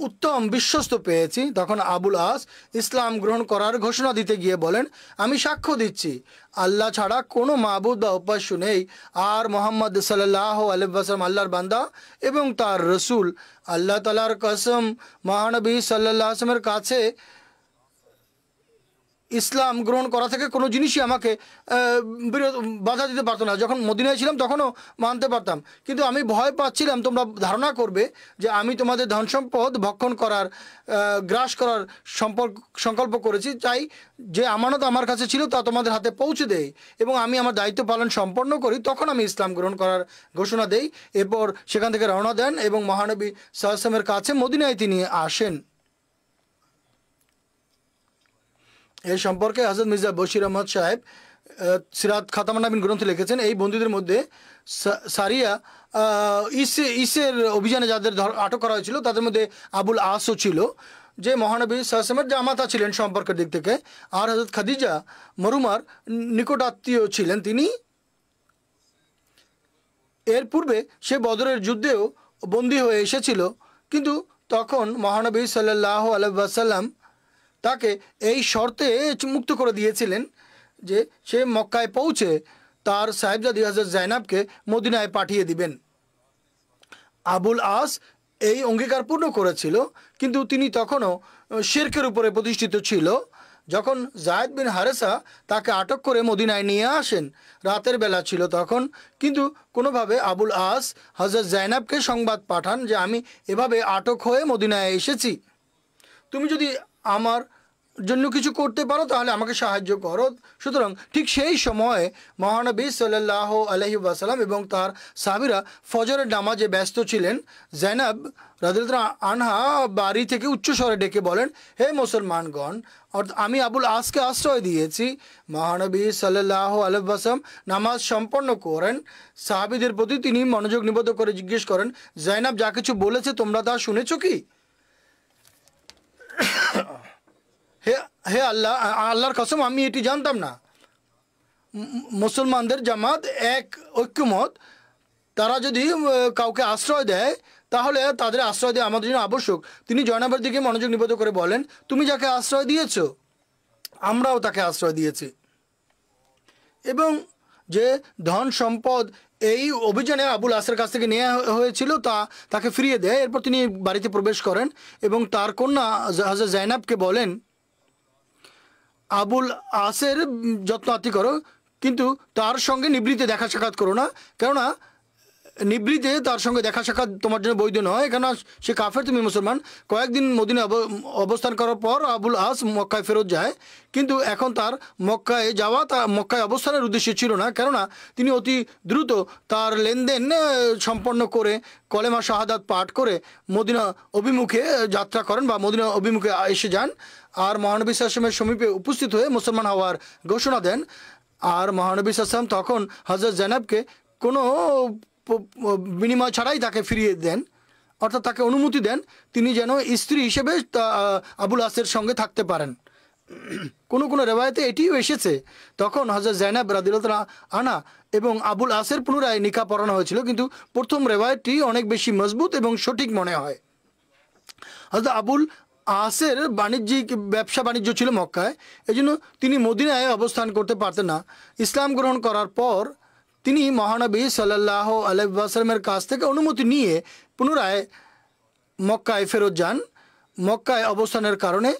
উত্তম বিশ্বস্ত পেয়েছি। তখন আবুল আস ইসলাম গ্রহণ করার ঘোষণা দিতে গিয়ে বলেন, আমি সাক্ষ্য দিচ্ছি আল্লাহ ছাড়া কোনো মাবুদ বা উপাস্য নেই, আর মোহাম্মদ সাল্লাল্লাহু আলাইহি ওয়াসাল্লাম আল্লাহর বান্দা এবং তার রসুল। আল্লাহ তাআলার কসম, মহানবী সাল্লাল্লাহু আলাইহি ওয়াসাল্লামের কাছে ইসলাম গ্রহণ করা থেকে কোনো জিনিসই আমাকে বাধা দিতে পারতো না। যখন মদিনায় ছিলাম তখনও মানতে পারতাম, কিন্তু আমি ভয় পাচ্ছিলাম তোমরা ধারণা করবে যে আমি তোমাদের ধন সম্পদ ভক্ষণ করার, গ্রাস করার সংকল্প করেছি। চাই যে আমানত আমার কাছে ছিল তা তোমাদের হাতে পৌঁছে দেই এবং আমি আমার দায়িত্ব পালন সম্পন্ন করি। তখন আমি ইসলাম গ্রহণ করার ঘোষণা দেই। এরপর সেখান থেকে রওনা দেন এবং মহানবী সাল্লাল্লাহু আলাইহি ওয়াসাল্লামের কাছে মদিনায় তিনি আসেন। এই সম্পর্কে হযরত মির্জা বশির আহমদ সাহেব সিরাত খাতামান নবীন গ্রন্থে লিখেছেন, এই বন্দীদের মধ্যে সারিয়া ইসের অভিযানে যাদের আটক করা হয়েছিল তাদের মধ্যে আবুল আসও ছিল, যে মহানবী সাল্লামের জামাতা ছিলেন সম্পর্কের দিক থেকে, আর হযরত খাদিজা মরুমার নিকট আত্মীয় ছিলেন তিনি। এর পূর্বে সে বদরের যুদ্ধেও বন্দী হয়ে এসেছিল, কিন্তু তখন মহানবী সাল্লাল্লাহু আলাইহি ওয়াসাল্লাম তাকে এই শর্তে মুক্ত করে দিয়েছিলেন যে সে মক্কায় পৌঁছে তার সাহেবজাদি হযরত জাইনাবকে মদিনায় পাঠিয়ে দিবেন। আবুল আস এই অঙ্গীকার পূর্ণ করেছিল, কিন্তু তিনি তখনও শিরকের উপরে প্রতিষ্ঠিত ছিল। যখন জায়েদ বিন হারেসা তাকে আটক করে মদিনায় নিয়ে আসেন, রাতের বেলা ছিল তখন, কিন্তু কোনোভাবে আবুল আস হযরত জাইনাবকে সংবাদ পাঠান যে আমি এভাবে আটক হয়ে মদিনায় এসেছি, তুমি যদি আমার জন্য কিছু করতে পারো তাহলে আমাকে সাহায্য করো। সুতরাং ঠিক সেই সময়ে মহানবী সাল্লাল্লাহু আলাইহি ওয়াসাল্লাম এবং তার সাহাবীরা ফজরের নামাজে ব্যস্ত ছিলেন। জাইনাব রাদিয়াল্লাহু আনহা বাড়ি থেকে উচ্চস্বরে ডেকে বলেন, হে মুসলমানগণ, অর্থাৎ আমি আবুল আসকে আশ্রয় দিয়েছি। মহানবী সাল্লাল্লাহু আলাইহি ওয়াসাল্লাম নামাজ সম্পন্ন করেন। সাহাবীদের প্রতি তিনি মনোযোগ নিবদ্ধ করে জিজ্ঞেস করেন, জাইনাব যা কিছু বলেছে তোমরা তা শুনেছো কি? হে আল্লাহ, আল্লাহর কসম আমি এটি জানতাম না। মুসলমানদের জামাত এক ঐক্যমত, তারা যদি কাউকে আশ্রয় দেয় তাহলে তাদের আশ্রয় দেওয়া আমাদের জন্য আবশ্যক। তিনি জয়নাবের দিকে মনোযোগ নিবদ্ধ করে বলেন, তুমি যাকে আশ্রয় দিয়েছ আমরাও তাকে আশ্রয় দিয়েছি, এবং যে ধন সম্পদ এই অভিযানে আবুল আসের কাছ থেকে নেওয়া হয়েছিল তাকে ফিরিয়ে দেয়। এরপর তিনি বাড়িতে প্রবেশ করেন এবং তার কন্যা হযরত জাইনাবকে বলেন, আবুল আসের যত্ন আত্তি করো, কিন্তু তার সঙ্গে নিবৃত্তে দেখা সাক্ষাৎ করো না, কেননা নিবৃত্তে তার সঙ্গে দেখা সাক্ষাৎ তোমার জন্য বৈধ নয়, কেননা সে কাফের, তুমি মুসলমান। কয়েকদিন মদিনায় অবস্থান করার পর আবুল আস মক্কায় ফেরত যায়, কিন্তু এখন তার মক্কায় যাওয়া মক্কায় অবস্থানের উদ্দেশ্য ছিল না, কেননা তিনি অতি দ্রুত তার লেনদেন সম্পন্ন করে কলেমা শাহাদাত পাঠ করে মদিনা অভিমুখে যাত্রা করেন বা মদিনা অভিমুখে এসে যান, আর মহানবী সাল্লাল্লাহু আলাইহি ওয়াসাল্লামের সমীপে উপস্থিত হয়ে মুসলমান হওয়ার ঘোষণা দেন। আর মহানবী সাল্লাল্লাহু আলাইহি ওয়াসাল্লাম তখন হযরত জাইনাবকে কোনো বিনিময় ছাড়াই তাকে ফিরিয়ে দেন, অর্থাৎ তাকে অনুমতি দেন তিনি যেন স্ত্রী হিসেবে আবুল আসের সঙ্গে থাকতে পারেন। কোনো কোনো রেওয়ায়েতে এটিও এসেছে তখন হযরত জাইনাব রাদিয়াল্লাহু আনহা এবং আবুল আসের পুনরায় নিকাহ পড়ানো হয়েছিল, কিন্তু প্রথম রেওয়ায়েতটি অনেক বেশি মজবুত এবং সঠিক মনে হয়। হযরত আবুল আসের বাণিজ্যিক ব্যবসা বাণিজ্য ছিল মক্কায়, এজন্য তিনি মদিনায় অবস্থান করতে পারতেন না। ইসলাম গ্রহণ করার পর তিনি মহানবী সাল্লাল্লাহু আলাইহি ওয়াসাল্লামের কাছ থেকে অনুমতি নিয়ে পুনরায় মক্কায় ফেরত যান। মক্কায় অবস্থানের কারণে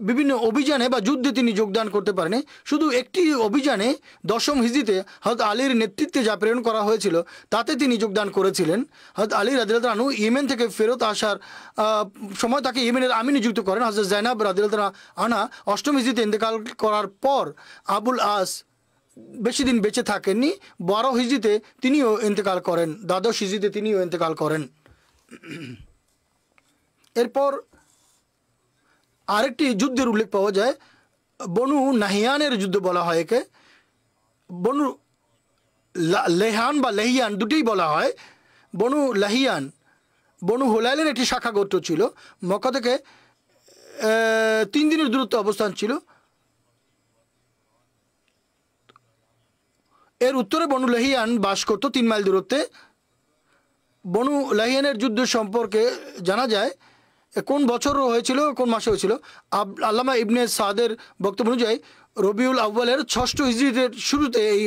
বিভিন্ন অভিযানে বা যুদ্ধে তিনি যোগদান করতে পারেনি। শুধু একটি অভিযানে 10ম হিজরিতে হযরত আলীর নেতৃত্বে যা প্রেরণ করা হয়েছিল তাতে তিনি যোগদান করেছিলেন। হযরত আলী রাদিয়াল্লাহু আনহু ইয়েমেন থেকে ফেরত আসার সময় তাকে ইয়েমেনের আমির নিযুক্ত করেন। হযরত জাইনাব রাদিয়াল্লাহু আনহা 8ম হিজরিতে ইন্তেকাল করার পর আবুল আস বেশি দিন বেঁচে থাকেননি। 12 হিজরিতে তিনিও ইন্তেকাল করেন, 12 হিজরিতে তিনিও ইন্তেকাল করেন। এরপর আরেকটি যুদ্ধের উল্লেখ পাওয়া যায়, বনু নাহিয়ানের যুদ্ধ বলা হয় একে। বনু লেহান বা লেহিয়ান দুটোই বলা হয়। বনু লাহিয়ান বনু হোলাইলের একটি শাখা গোত্র ছিল, মক্কা থেকে 3 দিনের দূরত্ব অবস্থান ছিল। এর উত্তরে বনু লাহিয়ান বাস করত 3 মাইল দূরত্বে। বনু লাহিয়ানের যুদ্ধ সম্পর্কে জানা যায় কোন বছর হয়েছিল, কোন মাসে হয়েছিল। আল্লামা ইবনে সাদের বক্তব্য অনুযায়ী রবিউল আউয়ালের 6ষ্ঠ হিজরির শুরুতে এই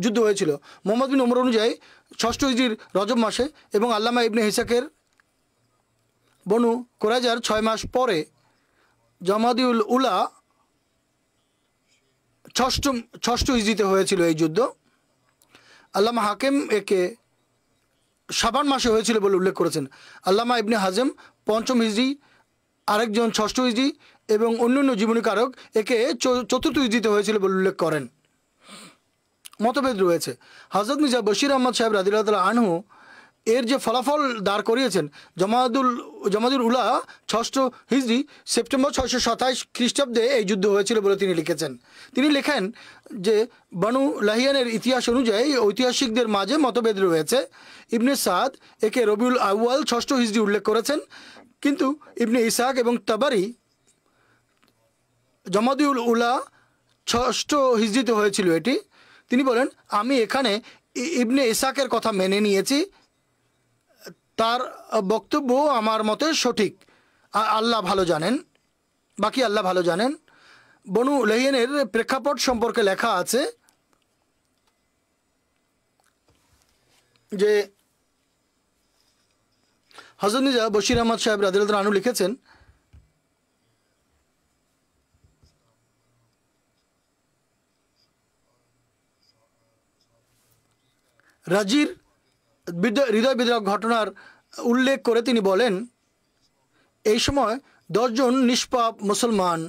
যুদ্ধ হয়েছিল। মোহাম্মদ বিন ওমর অনুযায়ী 6ষ্ঠ হিজরির রজব মাসে, এবং আল্লামা ইবনে হিসাকের বনু কোরাইজার 6 মাস পরে জামাদিউল উলা 6ষ্ঠ হিজরিতে হয়েছিল এই যুদ্ধ। আল্লামা হাকিম একে শাবান মাসে হয়েছিল বলে উল্লেখ করেছেন। আল্লামা ইবনে হাজম 5ম হিজরি, আরেকজন 6ষ্ঠ হিজরি, এবং অন্যান্য জীবনীকারক একে 4র্থ হিজরিতে হয়েছিল বলে উল্লেখ করেন। মতভেদ রয়েছে। হযরত মির্জা বশির আহমদ সাহেব রাদিয়াল্লাহু আনহু এর যে ফলাফল দাঁড় করিয়েছেন, জমাদুল উলা 6ষ্ঠ হিজরি সেপ্টেম্বর 627 খ্রিস্টাব্দে এই যুদ্ধ হয়েছিল বলে তিনি লিখেছেন। তিনি লেখেন যে বানু লাহিয়ানের ইতিহাস অনুযায়ী ঐতিহাসিকদের মাঝে মতভেদ রয়েছে। ইবনে সাদ একে রবিউল আউয়াল 6ষ্ঠ হিজরি উল্লেখ করেছেন, কিন্তু ইবনে ইসাক এবং তাবারি জমাদুল উলা 6ষ্ঠ হিজরিতে হয়েছিল এটি। তিনি বলেন, আমি এখানে ইবনে ইসাকের কথা মেনে নিয়েছি, তার বক্তব্য আমার মতে সঠিক, আল্লাহ ভালো জানেন, বাকি আল্লাহ ভালো জানেন। বনু লাহিয়ানের প্রেক্ষাপট সম্পর্কে লেখা আছে যে হযরত মির্জা বশির আহমদ সাহেব রাদিয়াল্লাহু আনহু লিখেছেন, রাজির হৃদয় বিদারক ঘটনার উল্লেখ করে তিনি বলেন, এই সময় 10 জন নিষ্পাপ মুসলমান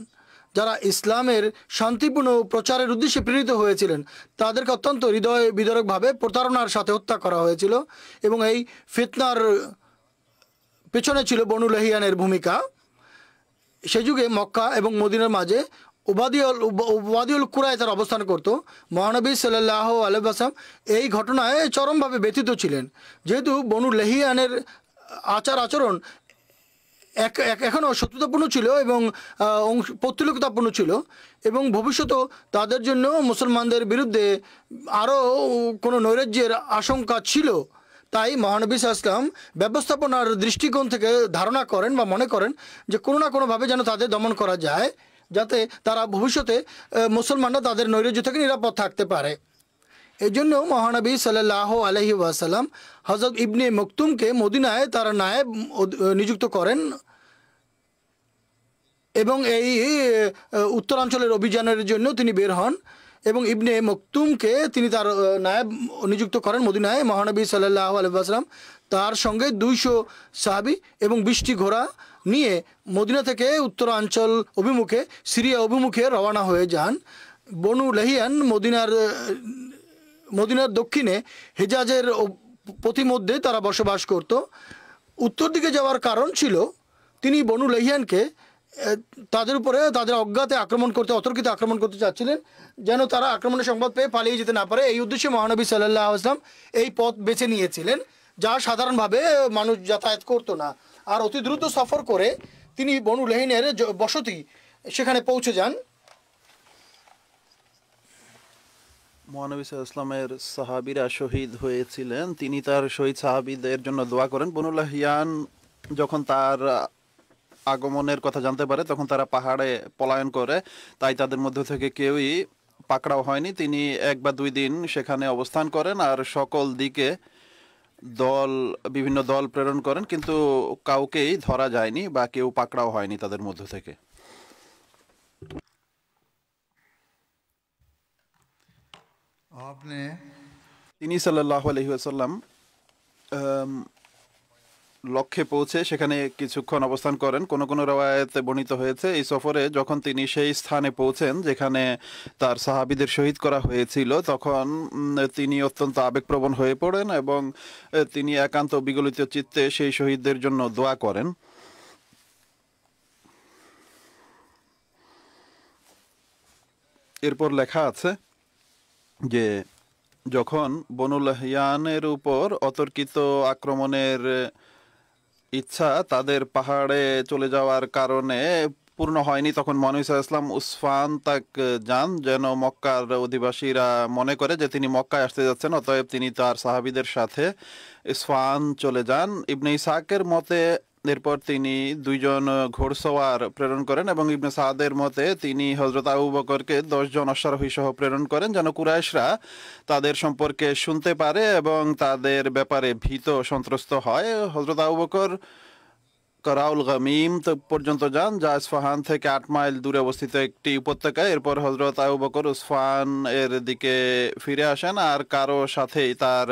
যারা ইসলামের শান্তিপূর্ণ প্রচারের উদ্দেশ্যে প্রেরিত হয়েছিলেন তাদেরকে অত্যন্ত হৃদয় বিদারকভাবে প্রতারণার সাথে হত্যা করা হয়েছিল, এবং এই ফিতনার পেছনে ছিল বনু লাহিয়ানের ভূমিকা। সে যুগে মক্কা এবং মদিনার মাঝে ওবাদিউল কুরায় তার অবস্থান করত। মহানবী সাল্লাল্লাহু আলাইহি ওয়াসাল্লাম এই ঘটনায় চরমভাবে ব্যথিত ছিলেন, যেহেতু বনু লাহিয়ানের আচার আচরণ এখনও শত্রুতাপূর্ণ ছিল এবং পৌত্তলিকতাপূর্ণ ছিল, এবং ভবিষ্যতেও তাদের জন্য মুসলমানদের বিরুদ্ধে আরও কোনো নৈরাজ্যের আশঙ্কা ছিল। তাই মহানবী সাল্লাল্লাহু আলাইহি ওয়াসাল্লাম ব্যবস্থাপনার দৃষ্টিকোণ থেকে ধারণা করেন বা মনে করেন যে কোনো না কোনোভাবে যেন তাদের দমন করা যায়, যাতে তারা ভবিষ্যতে মুসলমানরা তাদের নৈরাজ্য থেকে নিরাপদ থাকতে পারে। এই জন্য মহানবী সাল্লাল্লাহু আলাইহি ওয়াসাল্লাম হযরত ইবনে মকতুমকে মদিনায় তার নায়েব নিযুক্ত করেন, এবং এই উত্তরাঞ্চলের অভিযানের জন্য তিনি বের হন, এবং ইবনে মকতুমকে তিনি তার নায়েব নিযুক্ত করেন মদিনায়। মহানবী সাল্লাল্লাহু আলাইহি ওয়াসাল্লাম তার সঙ্গে 200 সাহাবী এবং 20টি ঘোড়া নিয়ে মদিনা থেকে উত্তরাঞ্চল অভিমুখে সিরিয়া অভিমুখে রওনা হয়ে যান। বনু লাহিয়ান মদিনার দক্ষিণে হেজাজের পথিমধ্যে তারা বসবাস করত। উত্তর দিকে যাওয়ার কারণ ছিল তিনি বনু লাহিয়ানকে তাদের উপরে তাদের অজ্ঞাতে অতর্কিত আক্রমণ করতে চাচ্ছিলেন, যেন তারা আক্রমণের সংবাদ পেয়ে পালিয়ে যেতে না পারে। এই উদ্দেশ্যে মহানবী সাল্লাল্লাহু আলাইহি ওয়াসাল্লাম এই পথ বেছে নিয়েছিলেন, যা সাধারণভাবে মানুষ যাতায়াত করতো না। আর অতি দ্রুত সফর করে তিনি বনু লাহিয়ানের বসতি সেখানে পৌঁছে যান। মহানবী সাল্লাল্লাহু আলাইহি ওয়াসাল্লামের সাহাবীরা শহীদ হয়েছিলেন, তিনি তার শহীদ সাহাবীদের জন্য দোয়া করেন। বনু লাহিয়ান যখন তার আগমনের কথা জানতে পারে তখন তারা পাহাড়ে পলায়ন করে, তাই তাদের মধ্য থেকে কেউই পাকড়াও হয়নি। তিনি 1 বা 2 দিন সেখানে অবস্থান করেন আর সকল দিকে বিভিন্ন দল প্রেরণ করেন, কিন্তু কাউকেই ধরা যায়নি বা কেউ পাকড়াও হয়নি তাদের মধ্য থেকে। তিনি সাল্লাল্লাহু আলাইহি ওয়াসাল্লাম লক্ষ্যে পৌঁছে সেখানে কিছুক্ষণ অবস্থান করেন। কোন কোন রওয়ায়াতে বর্ণিত হয়েছে এই সফরে যখন তিনি সেই স্থানে পৌঁছেন যেখানে তার সাহাবীদের শহীদ করা হয়েছিল, তখন তিনি অত্যন্ত আবেগপ্রবণ হয়ে পড়েন এবং তিনি একান্ত বিগলিত চিত্তে সেই শহীদদের জন্য দোয়া করেন। এরপর লেখা আছে যে যখন বনু লাহিয়ানের উপর অতর্কিত আক্রমণের ইচ্ছা তাদের পাহাড়ে চলে যাওয়ার কারণে পূর্ণ হয়নি, তখন মহানবী সাল্লাল্লাহু আলাইহি ওয়াসাল্লাম উসফান তাক যান, যেন মক্কার অধিবাসীরা মনে করে যে তিনি মক্কায় আসতে যাচ্ছেন, অতএব তিনি তার সাহাবীদের সাথে ইসফান চলে যান। ইবনে ইসহাকের মতে এরপর তিনি 2 জন ঘোড়সওয়ার প্রেরণ করেন এবং ইবনে সাদের মতে তিনি হযরত আবু বকরকে 10 জন অশ্বারোহী সহ প্রেরণ করেন, যেন কুরাইশরা তাদের সম্পর্কে শুনতে পারে এবং তাদের ব্যাপারে ভীত সন্ত্রস্ত হয়। হযরত আবু বকর কারাউল গামিম পর্যন্ত যান, যা ইসফাহান থেকে 8 মাইল দূরে অবস্থিত একটি উপত্যকায়। এরপর হযরত আবু বকর উসফান এর দিকে ফিরে আসেন আর কারো সাথেই তার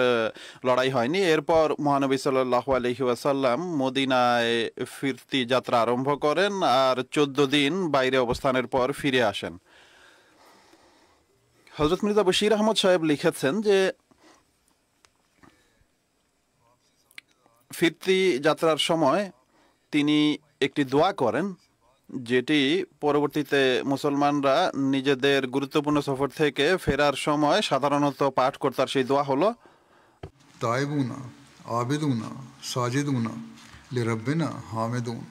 লড়াই হয়নি। এরপর মহানবী সাল্লাল্লাহু আলাইহি ওয়াসাল্লাম মদিনায় ফিরতি যাত্রা আরম্ভ করেন আর 14 দিন বাইরে অবস্থানের পর ফিরে আসেন। হযরত মির্জা বশির আহমদ সাহেব লিখেছেন যে ফিরতি যাত্রার সময় তিনি একটি দোয়া করেন, যেটি পরবর্তীতে মুসলমানরা নিজেদের গুরুত্বপূর্ণ সফর থেকে ফেরার সময় সাধারণত পাঠ করতার। সেই দোয়া হলো ताइबूना आबिदूना साजिदूना लिरब्बिना हामिदून,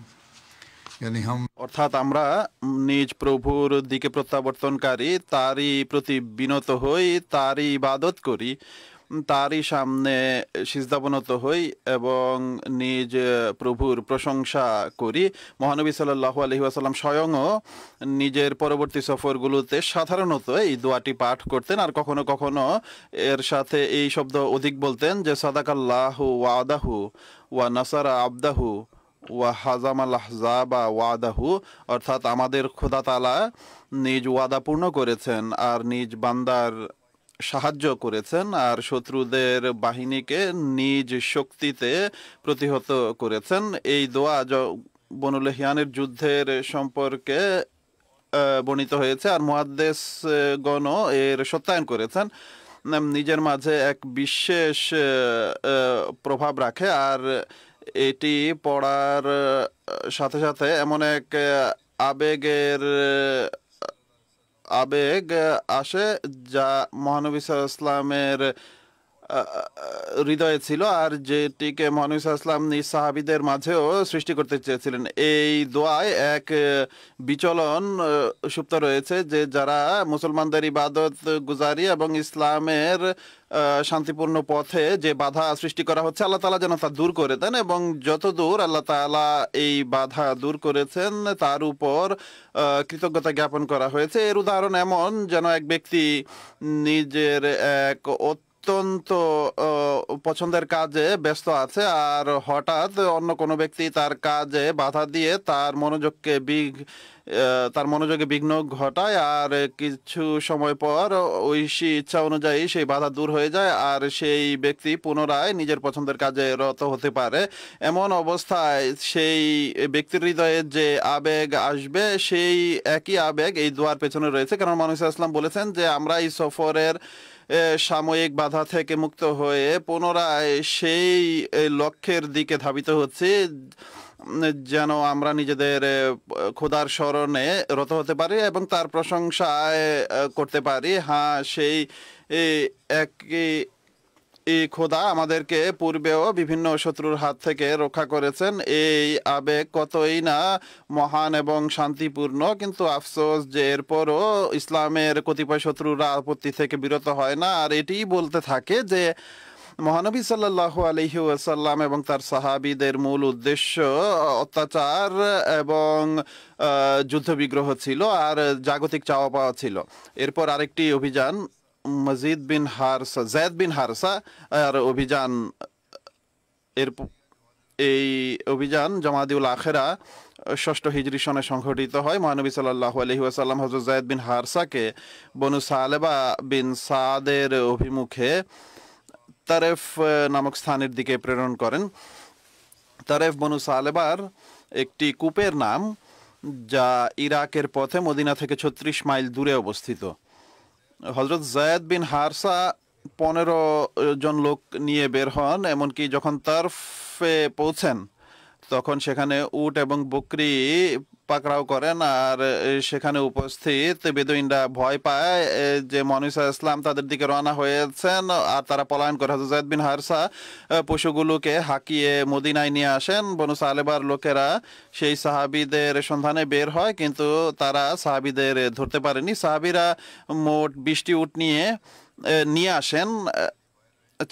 यानी हम অর্থাৎ আমরা নিজ প্রভুর দিকে প্রত্যাবর্তনকারী, তারই প্রতি বিনত হই, তারই ইবাদত করি, তারই সামনে সিজদাবনত হই এবং নিজ প্রভুর প্রশংসা করি। মহানবী সাল্লাল্লাহু আলাইহি ওয়াসাল্লাম স্বয়ংও নিজের পরবর্তী সফরগুলোতে সাধারণত এই দোয়াটি পাঠ করতেন, আর কখনো কখনো এর সাথে এই শব্দ অধিক বলতেন যে সাদাকাল্লাহু ওয়াদাহু ওয়া নাসারা আবদাহু ওয়া হাজামাল আহজাবা ওয়াদাহু, অর্থাৎ আমাদের খোদা তাআলা নিজ ওয়াদা পূর্ণ করেছেন আর নিজ বান্দার সাহায্য করেছেন আর শত্রুদের বাহিনীকে নিজ শক্তিতে প্রতিহত করেছেন। এই দোয়া বনু লেহিয়ানের যুদ্ধের সম্পর্কে বর্ণিত হয়েছে আর মুহাদ্দিসগণ এর সত্যায়ন করেছেন। নিজের মাঝে এক বিশেষ প্রভাব রাখে আর এটি পড়ার সাথে সাথে এমন এক আবেগ আসে যা মহানবী সাল্লাল্লাহু আলাইহি ওয়াসাল্লামের হৃদয়ে ছিল আর যেটিকে মহানবী সাল্লাল্লাহু আলাইহি ওয়াসাল্লাম নিজ সাহাবীদের মাঝেও সৃষ্টি করতে চেয়েছিলেন। এই দোয়ায় এক বিচলন সুপ্ত রয়েছে যে যারা মুসলমানদের ইবাদত গুজারি এবং ইসলামের শান্তিপূর্ণ পথে যে বাধা সৃষ্টি করা হচ্ছে, আল্লাহ তাআলা যেন তা দূর করে দেন এবং যতদূর আল্লাহ তাআলা এই বাধা দূর করেছেন তার উপর কৃতজ্ঞতা জ্ঞাপন করা হয়েছে। এর উদাহরণ এমন যেন এক ব্যক্তি নিজের এক অত্যন্ত পছন্দের কাজে ব্যস্ত আছে আর হঠাৎ অন্য কোনো ব্যক্তি তার কাজে বাধা দিয়ে তার মনোযোগে বিঘ্ন ঘটায় আর কিছু সময় পর ঐশী ইচ্ছা অনুযায়ী সেই বাধা দূর হয়ে যায় আর সেই ব্যক্তি পুনরায় নিজের পছন্দের কাজে রত হতে পারে। এমন অবস্থায় সেই ব্যক্তির হৃদয়ে যে আবেগ আসবে সেই একই আবেগ এই দোয়ার পেছনে রয়েছে, কারণ মহানবী সাল্লাল্লাহু আলাইহি ওয়াসাল্লাম বলেছেন যে আমরা এই সফরের সাময়িক বাধা থেকে মুক্ত হয়ে পুনরায় সেই লক্ষ্যের দিকে ধাবিত হচ্ছি যেন আমরা নিজেদের খোদার স্মরণে রত হতে পারি এবং তার প্রশংসায় করতে পারি। হ্যাঁ, সেই এই খোদা আমাদেরকে পূর্বেও বিভিন্ন শত্রুর হাত থেকে রক্ষা করেছেন। এই আবেগ কতই না মহান এবং শান্তিপূর্ণ, কিন্তু আফসোস যে এরপরও ইসলামের কতিপয় শত্রুরা আপত্তি থেকে বিরত হয় না আর এটিই বলতে থাকে যে মহানবী সাল্লাল্লাহু আলাইহি ওয়াসাল্লাম এবং তার সাহাবীদের মূল উদ্দেশ্য অত্যাচার এবং যুদ্ধবিগ্রহ ছিল আর জাগতিক চাওয়া পাওয়া ছিল। এরপর আরেকটি অভিযান জায়েদ বিন হারসা আর অভিযান, এই অভিযান জামাদিউল আখেরা ৬ষ্ঠ হিজরি সনে সংঘটিত হয়। মহানবী সাল্লাল্লাহু আলাইহি ওয়াসাল্লাম হযরত জায়েদ বিন হারসাকে বনু সালেবা বিন সাদের অভিমুখে তারেফ নামক স্থানের দিকে প্রেরণ করেন। তারেফ বনু সালেবার একটি কূপের নাম যা ইরাকের পথে মদিনা থেকে ৩৬ মাইল দূরে অবস্থিত। হযরত জায়েদ বিন হারসা ১৫ জন লোক নিয়ে বের হন, এমনকি যখন তারফে পৌঁছেন তখন সেখানে উট এবং বকরি পাকড়াও করেন আর সেখানে উপস্থিত বেদুইনরা ভয় পায় যে মহানবী সাল্লাল্লাহু আলাইহি ওয়াসাল্লাম তাদের দিকে রওনা হয়েছেন আর তারা পলায়ন করে। হযরত যায়েদ বিন হারসা পশুগুলোকে হাঁকিয়ে মদিনায় নিয়ে আসেন। বনু সালেবার লোকেরা সেই সাহাবীদের সন্ধানে বের হয়, কিন্তু তারা সাহাবীদের ধরতে পারেনি। সাহাবীরা মোট ২০টি উট নিয়ে আসেন,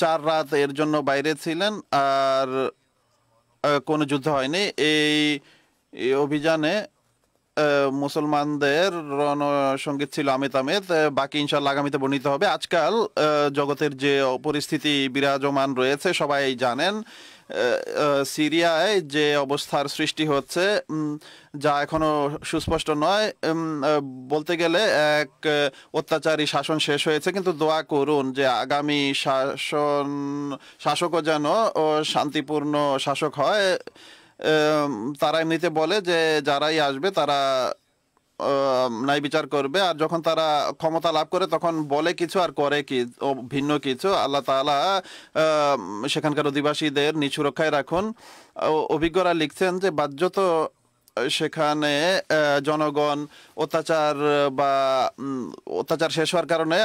৪ রাত এর জন্য বাইরে ছিলেন আর কোনো যুদ্ধ হয়নি। এই অভিযানে মুসলমানদের রণসঙ্গীত ছিল আমেত আমেত, বাকি ইনশাআল্লাহ আগামীতে বর্ণিত হবে। আজকাল জগতের যে পরিস্থিতি বিরাজমান রয়েছে সবাই জানেন। সিরিয়ায় যে অবস্থার সৃষ্টি হচ্ছে যা এখনো সুস্পষ্ট নয়, বলতে গেলে এক অত্যাচারী শাসন শেষ হয়েছে, কিন্তু দোয়া করুন যে আগামী শাসকও যেন শান্তিপূর্ণ শাসক হয়। তারা এমনিতে বলে যে যারাই আসবে তারা ন্যায় বিচার করবে, আর যখন তারা ক্ষমতা লাভ করে তখন বলে কিছু আর করে কি ভিন্ন কিছু। আল্লাহ তাআলা সেখানকার অধিবাসীদের নিঃসুরক্ষায় রাখুন। অভিজ্ঞরা লিখছেন যে বাহ্যত সেখানে জনগণ অত্যাচার শেষ হওয়ার কারণে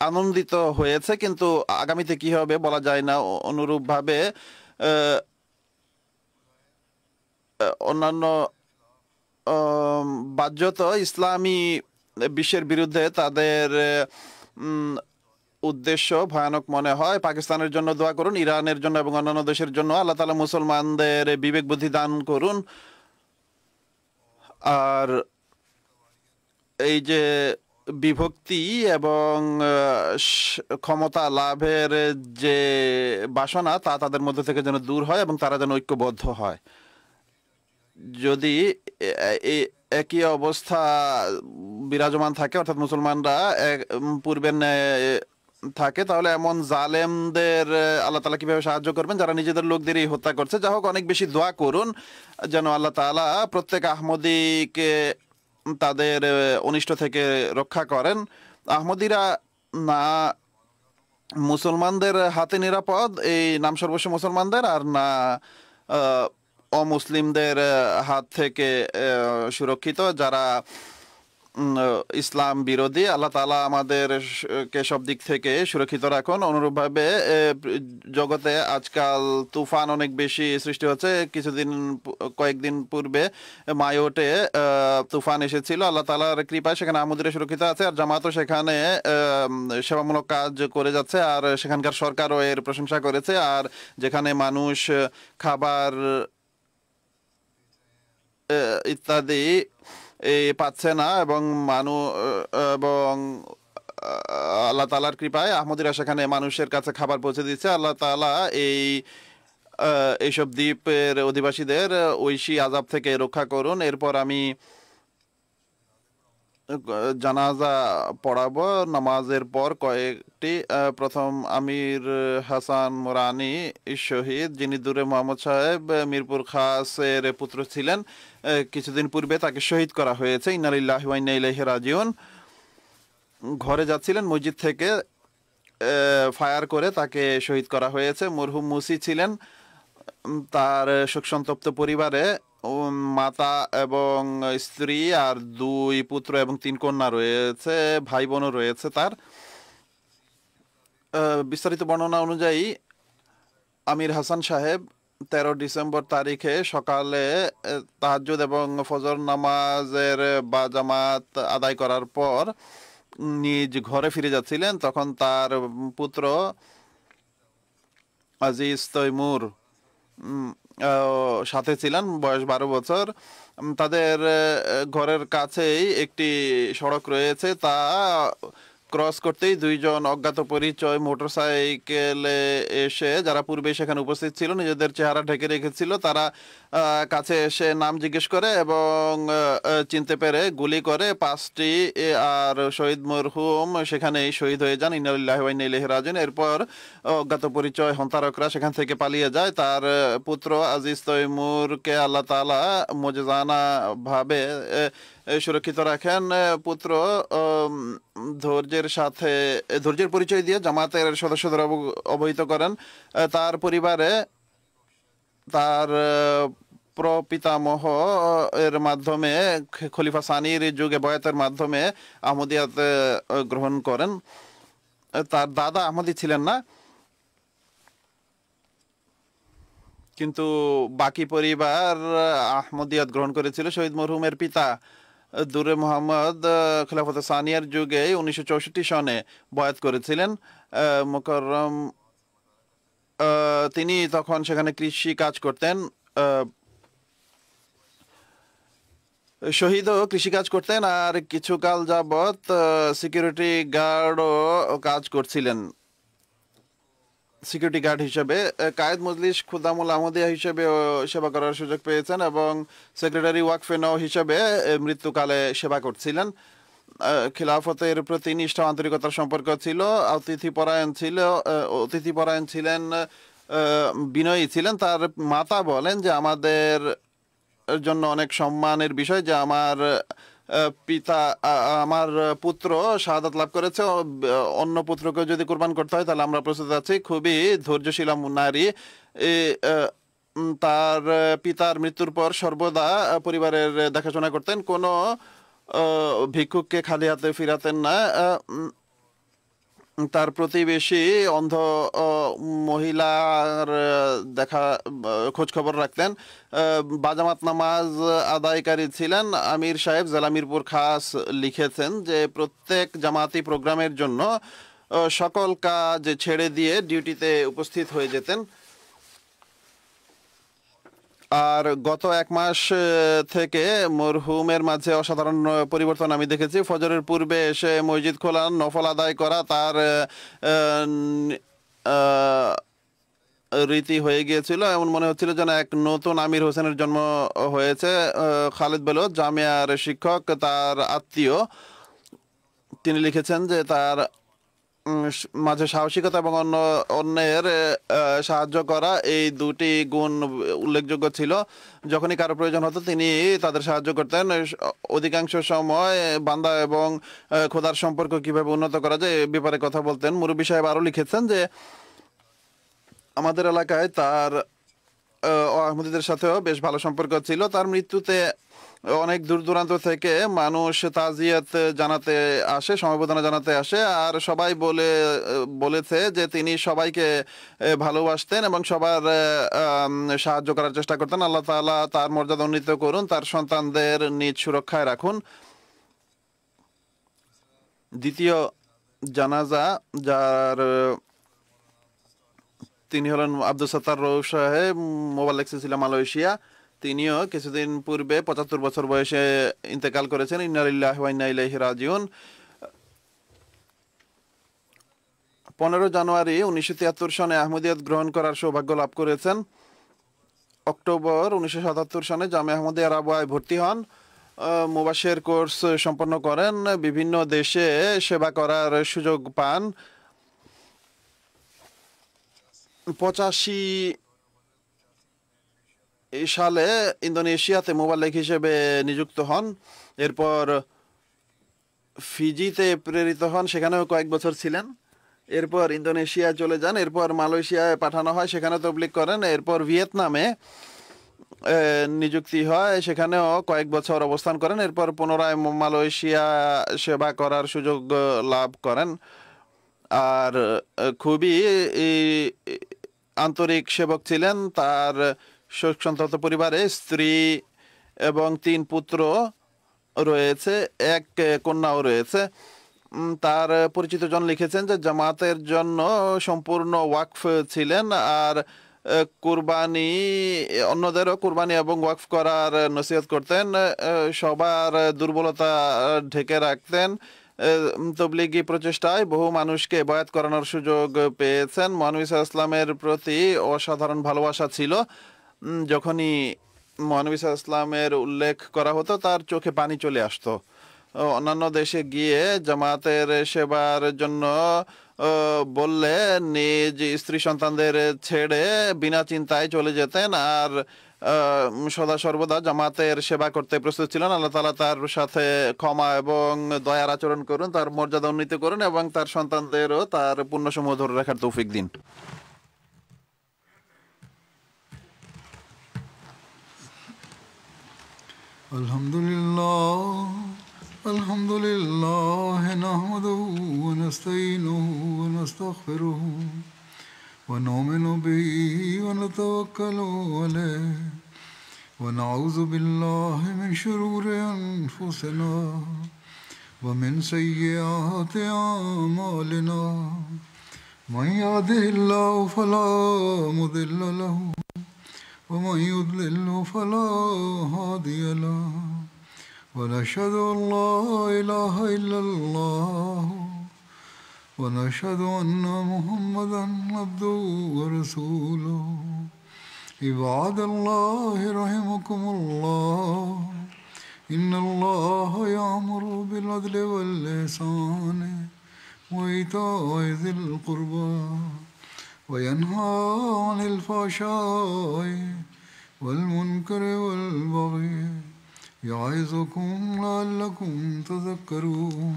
আনন্দিত হয়েছে, কিন্তু আগামীতে কি হবে বলা যায় না। অনুরূপভাবে অন্যান্য বাহ্যত ইসলামী বিশ্বের বিরুদ্ধে তাদের উদ্দেশ্য ভয়ানক মনে হয়। পাকিস্তানের জন্য দোয়া করুন, ইরানের জন্য এবং অন্যান্য দেশের জন্য। আল্লাহ তাআলা মুসলমানদের বিবেক বুদ্ধি দান করুন। আর এই যে বিভক্তি এবং ক্ষমতা লাভের যে বাসনা তা তাদের মধ্যে থেকে যেন দূর হয় এবং তারা যেন ঐক্যবদ্ধ হয়। যদি একই অবস্থা বিরাজমান থাকে, অর্থাৎ মুসলমানরা পূর্বের ন্যায় থাকে, তাহলে এমন জালেমদের আল্লাহ তাআলা কিভাবে সাহায্য করবেন যারা নিজেদের লোকদেরই হত্যা করছে। যা হোক, অনেক বেশি দোয়া করুন যেন আল্লাহ তাআলা প্রত্যেক আহমদীকে তাদের অনিষ্ট থেকে রক্ষা করেন। আহমদীরা না মুসলমানদের হাতে নিরাপদ, এই নাম সর্বস্ব মুসলমানদের, আর না অমুসলিমদের হাত থেকে সুরক্ষিত যারা ইসলাম বিরোধী। আল্লাহ তাআলা আমাদেরকে সব দিক থেকে সুরক্ষিত রাখুন। অনুরূপভাবে জগতে আজকাল তুফান অনেক বেশি সৃষ্টি হচ্ছে। কয়েকদিন পূর্বে মায়োটে তুফান এসেছিল। আল্লাহ তাআলার কৃপায় সেখানে আহমদীরা সুরক্ষিত আছে, আর জামাতও সেখানে সেবামূলক কাজ করে যাচ্ছে, আর সেখানকার সরকারও এর প্রশংসা করেছে। আর যেখানে মানুষ খাবার ইত্যাদি পাচ্ছে না এবং আল্লাহ তাআলার কৃপায় আহমদীরা সেখানে মানুষের কাছে খাবার পৌঁছে দিচ্ছে। আল্লাহ তাআলা এইসব দ্বীপের অধিবাসীদের ঐশী আযাব থেকে রক্ষা করুন। এরপর আমি জানাজা পড়াবো নামাজের পর কয়েকটি। প্রথম আমির হাসান মোরানি শহীদ, যিনি দূরে মোহাম্মদ সাহেব মিরপুর খাসের পুত্র ছিলেন। কিছুদিন পূর্বে তাকে শহীদ করা হয়েছে। ইন্না লিল্লাহি ওয়া ইন্না ইলাইহি রাজিউন। ঘরে যাচ্ছিলেন, মসজিদ থেকে ফায়ার করে তাকে শহীদ করা হয়েছে। মরহুম মুসি ছিলেন। তার শোকসন্তপ্ত পরিবারে মাতা এবং স্ত্রী আর 2 পুত্র এবং 3 কন্যা রয়েছে, ভাই বোনও রয়েছে তার। বিস্তারিত বর্ণনা অনুযায়ী আমির হাসান সাহেব 13 ডিসেম্বর তারিখে সকালে তাহাজ্জুদ এবং ফজর নামাজের বা জামাত আদায় করার পর নিজ ঘরে ফিরে যাচ্ছিলেন। তখন তার পুত্র আজিজ তৈমুর সাথে ছিলেন, বয়স 12 বছর। তাদের ঘরের কাছেই একটি সড়ক রয়েছে, তা ক্রস করতেই 2 জন অজ্ঞাত পরিচয় মোটরসাইকেলে এসে, যারা পূর্বে সেখানে উপস্থিত ছিল, নিজেদের চেহারা ঢেকে রেখেছিল, তারা কাছে এসে নাম জিজ্ঞেস করে এবং চিনতে পেরে গুলি করে 5টি, আর শহীদ মরহুম সেখানেই শহীদ হয়ে যান। ইন্না লিল্লাহি ওয়া ইন্না ইলাইহি রাজিউন। এরপর অজ্ঞাত পরিচয় হন্তারকরা সেখান থেকে পালিয়ে যায়। তার পুত্র আজিজ তৈমুরকে আল্লাহ তাআলা মুজিজানা ভাবে সুরক্ষিত রাখেন। পুত্র ধৈর্যের পরিচয় দিয়ে জামাতের সদস্যদের অবহিত করেন। তার পরিবারে তার প্রপিতামহ এর মাধ্যমে খলিফা সানির যুগে বয়াতের মাধ্যমে আহমদিয়াত গ্রহণ করেন। তার দাদা আহমদি ছিলেন না, কিন্তু বাকি পরিবার আহমদিয়াত গ্রহণ করেছিল। শহীদ মরহুমের পিতা দূরে মোহাম্মদ খেলাফতে সানিয়ার যুগে 1964 সনে বয়াত করেছিলেন। মুকররম তিনি তখন সেখানে কৃষি কাজ করতেন। শহীদও কৃষিকাজ করতেন আর কিছুকাল যাবৎ সিকিউরিটি গার্ডও কাজ করছিলেন। সিকিউরিটি গার্ড হিসেবে কায়েদ মজলিস খুদামুল আহমদিয়া হিসেবে সেবা করার সুযোগ পেয়েছেন এবং সেক্রেটারি ওয়াকফে নও হিসেবে মৃত্যুকালে সেবা করছিলেন। খিলাফতের প্রতি নিষ্ঠা আন্তরিকতার সম্পর্ক ছিল। অতিথিপরায়ণ ছিলেন, বিনয়ী ছিলেন। তার মাতা বলেন যে আমাদের জন্য অনেক সম্মানের বিষয় যে আমার আমার পুত্র শাহাদাত লাভ করেছে। অন্য পুত্রকে যদি কুরবান করতে হয় তাহলে আমরা প্রস্তুত আছি। খুবই ধৈর্যশীলা নারী। তার পিতার মৃত্যুর পর সর্বদা পরিবারের দেখাশোনা করতেন, কোনো ভিক্ষুককে খালি হাতে ফিরাতেন না। তার প্রতিবেশী অন্ধ মহিলার খোঁজ খবর রাখতেন। বাজামাত নামাজ আদায়কারী ছিলেন। আমির সাহেব জালামিরপুর খাস লিখেছেন যে প্রত্যেক জামাতি প্রোগ্রামের জন্য সকল কাজ ছেড়ে দিয়ে ডিউটিতে উপস্থিত হয়ে যেতেন। আর গত 1 মাস থেকে মরহুমের মাঝে অসাধারণ পরিবর্তন আমি দেখেছি। ফজরের পূর্বে এসে মসজিদ খোলা, নফল আদায় করা তার রীতি হয়ে গিয়েছিল। এমন মনে হচ্ছিল যেন এক নতুন আমির হোসেনের জন্ম হয়েছে। খালেদ বেলোত জামিয়ার শিক্ষক, তার আত্মীয়, তিনি লিখেছেন যে তার মাঝে সাহসিকতা এবং অন্যের সাহায্য করা, এই দুটি গুণ উল্লেখযোগ্য ছিল। যখনই কারো প্রয়োজন হতো তিনি তাদের সাহায্য করতেন। অধিকাংশ সময় বান্দা এবং খোদার সম্পর্ক কিভাবে উন্নত করা যায় এ ব্যাপারে কথা বলতেন। মুরব্বী সাহেব আরও লিখেছেন যে আমাদের এলাকায় তার আহমদীদের সাথেও বেশ ভালো সম্পর্ক ছিল। তার মৃত্যুতে অনেক দূর দূরান্ত থেকে মানুষ তাজিয়াত জানাতে আসে, সমবেদনা জানাতে আসে। আর সবাই বলেছে যে তিনি সবাইকে ভালোবাসতেন এবং সবার সাহায্য করার চেষ্টা করতেন। আল্লাহ তাআলা তার মর্যাদা উন্নীত করুন, তার সন্তানদের নিজ সুরক্ষায় রাখুন। দ্বিতীয় জানাজা, যার তিনি হলেন আব্দুল সত্তার রউফ সাহেব, মোবাল্লেগ সিলসিলা মালয়েশিয়া। তিনিও কিছুদিন পূর্বে 75 বছর বয়সে ইন্তেকাল করেছেন। ইন্না লিল্লাহি ওয়া ইন্না ইলাইহি রাজিউন। 15 জানুয়ারি 1973 সনে আহমদিয়ত গ্রহণ করার সৌভাগ্য লাভ করেছেন। অক্টোবর 1977 সনে জামিয়া আহমদিয়া রাবওয়ায় ভর্তি হন। মুবাশশির কোর্স সম্পন্ন করেন। বিভিন্ন দেশে সেবা করার সুযোগ পান। 85 সালে ইন্দোনেশিয়াতে মোবাল্লেগ হিসেবে নিযুক্ত হন। এরপর ফিজিতে প্রেরিত হন, সেখানেও কয়েক বছর ছিলেন। এরপর ইন্দোনেশিয়া চলে যান। এরপর মালয়েশিয়ায় পাঠানো হয়, সেখানে তবলিগ করেন। এরপর ভিয়েতনামে নিযুক্তি হয়, সেখানেও কয়েক বছর অবস্থান করেন। এরপর পুনরায় মালয়েশিয়া সেবা করার সুযোগ লাভ করেন। আর খুবই আন্তরিক সেবক ছিলেন। তার শোকসন্তপ্ত পরিবারে স্ত্রী এবং 3 পুত্র রয়েছে, 1 কন্যাও রয়েছে। তার পরিচিত জন লিখেছেন যে জামাতের জন্য সম্পূর্ণ ওয়াকফ ছিলেন। আর কুরবানি, অন্যদেরও কুরবানি এবং ওয়াকফ করার নসিহত করতেন। সবার দুর্বলতা ঢেকে রাখতেন। তবলিগি প্রচেষ্টায় বহু মানুষকে বয়াত করানোর সুযোগ পেয়েছেন। মহানবী সাল্লাল্লাহু আলাইহি ওয়াসাল্লামের প্রতি অসাধারণ ভালোবাসা ছিল। যখনই মহানবী সাল্লাল্লাহু আলাইহি ওয়াসাল্লামের উল্লেখ করা হতো তার চোখে পানি চলে আসতো। অন্যান্য দেশে গিয়ে জামাতের সেবার জন্য বললে নিজ স্ত্রী সন্তানদের ছেড়ে বিনা চিন্তায় চলে যেতেন। আর সদা সর্বদা জামাতের সেবা করতে প্রস্তুত ছিলেন। আল্লাহ তাআলা তার সাথে ক্ষমা এবং দয়ার আচরণ করুন, তার মর্যাদা উন্নীত করুন এবং তার সন্তানদেরও তার পুণ্যসমূহ ধরে রাখার তৌফিক দিন। আলহামদুলিল্লাহ নাহমাদুহু ওয়া নাস্তাঈনুহু ওয়া নাস্তাগফিরুহু ওয়া নু'মিনু বিহি ওয়া নাতাওয়াক্কালু আলাইহি ওয়া নাউযু বিল্লাহি মিন শুরুরি আনফুসিনা ওয়া মিন সাইয়্যাতি আ'মালিনা মান ইয়াহদিহিল্লাহু ফালা মুদিল্লা লাহু ওয়া মান ইউদ্লিলহু ফালা হাদিয়া লাহু ونشهد أن لا إله إلا الله ونشهد أن محمدا عبده ورسوله عباد الله رحمكم الله إن الله يأمر بالعدل والإحسان وإيتاء ذي القربى وينهى عن الفحشاء والمنكر والبغي يعظكم لعلكم تذكرون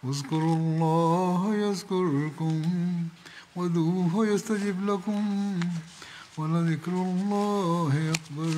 اذكروا الله يذكركم وادعوه يستجب لكم ولذكر الله أكبر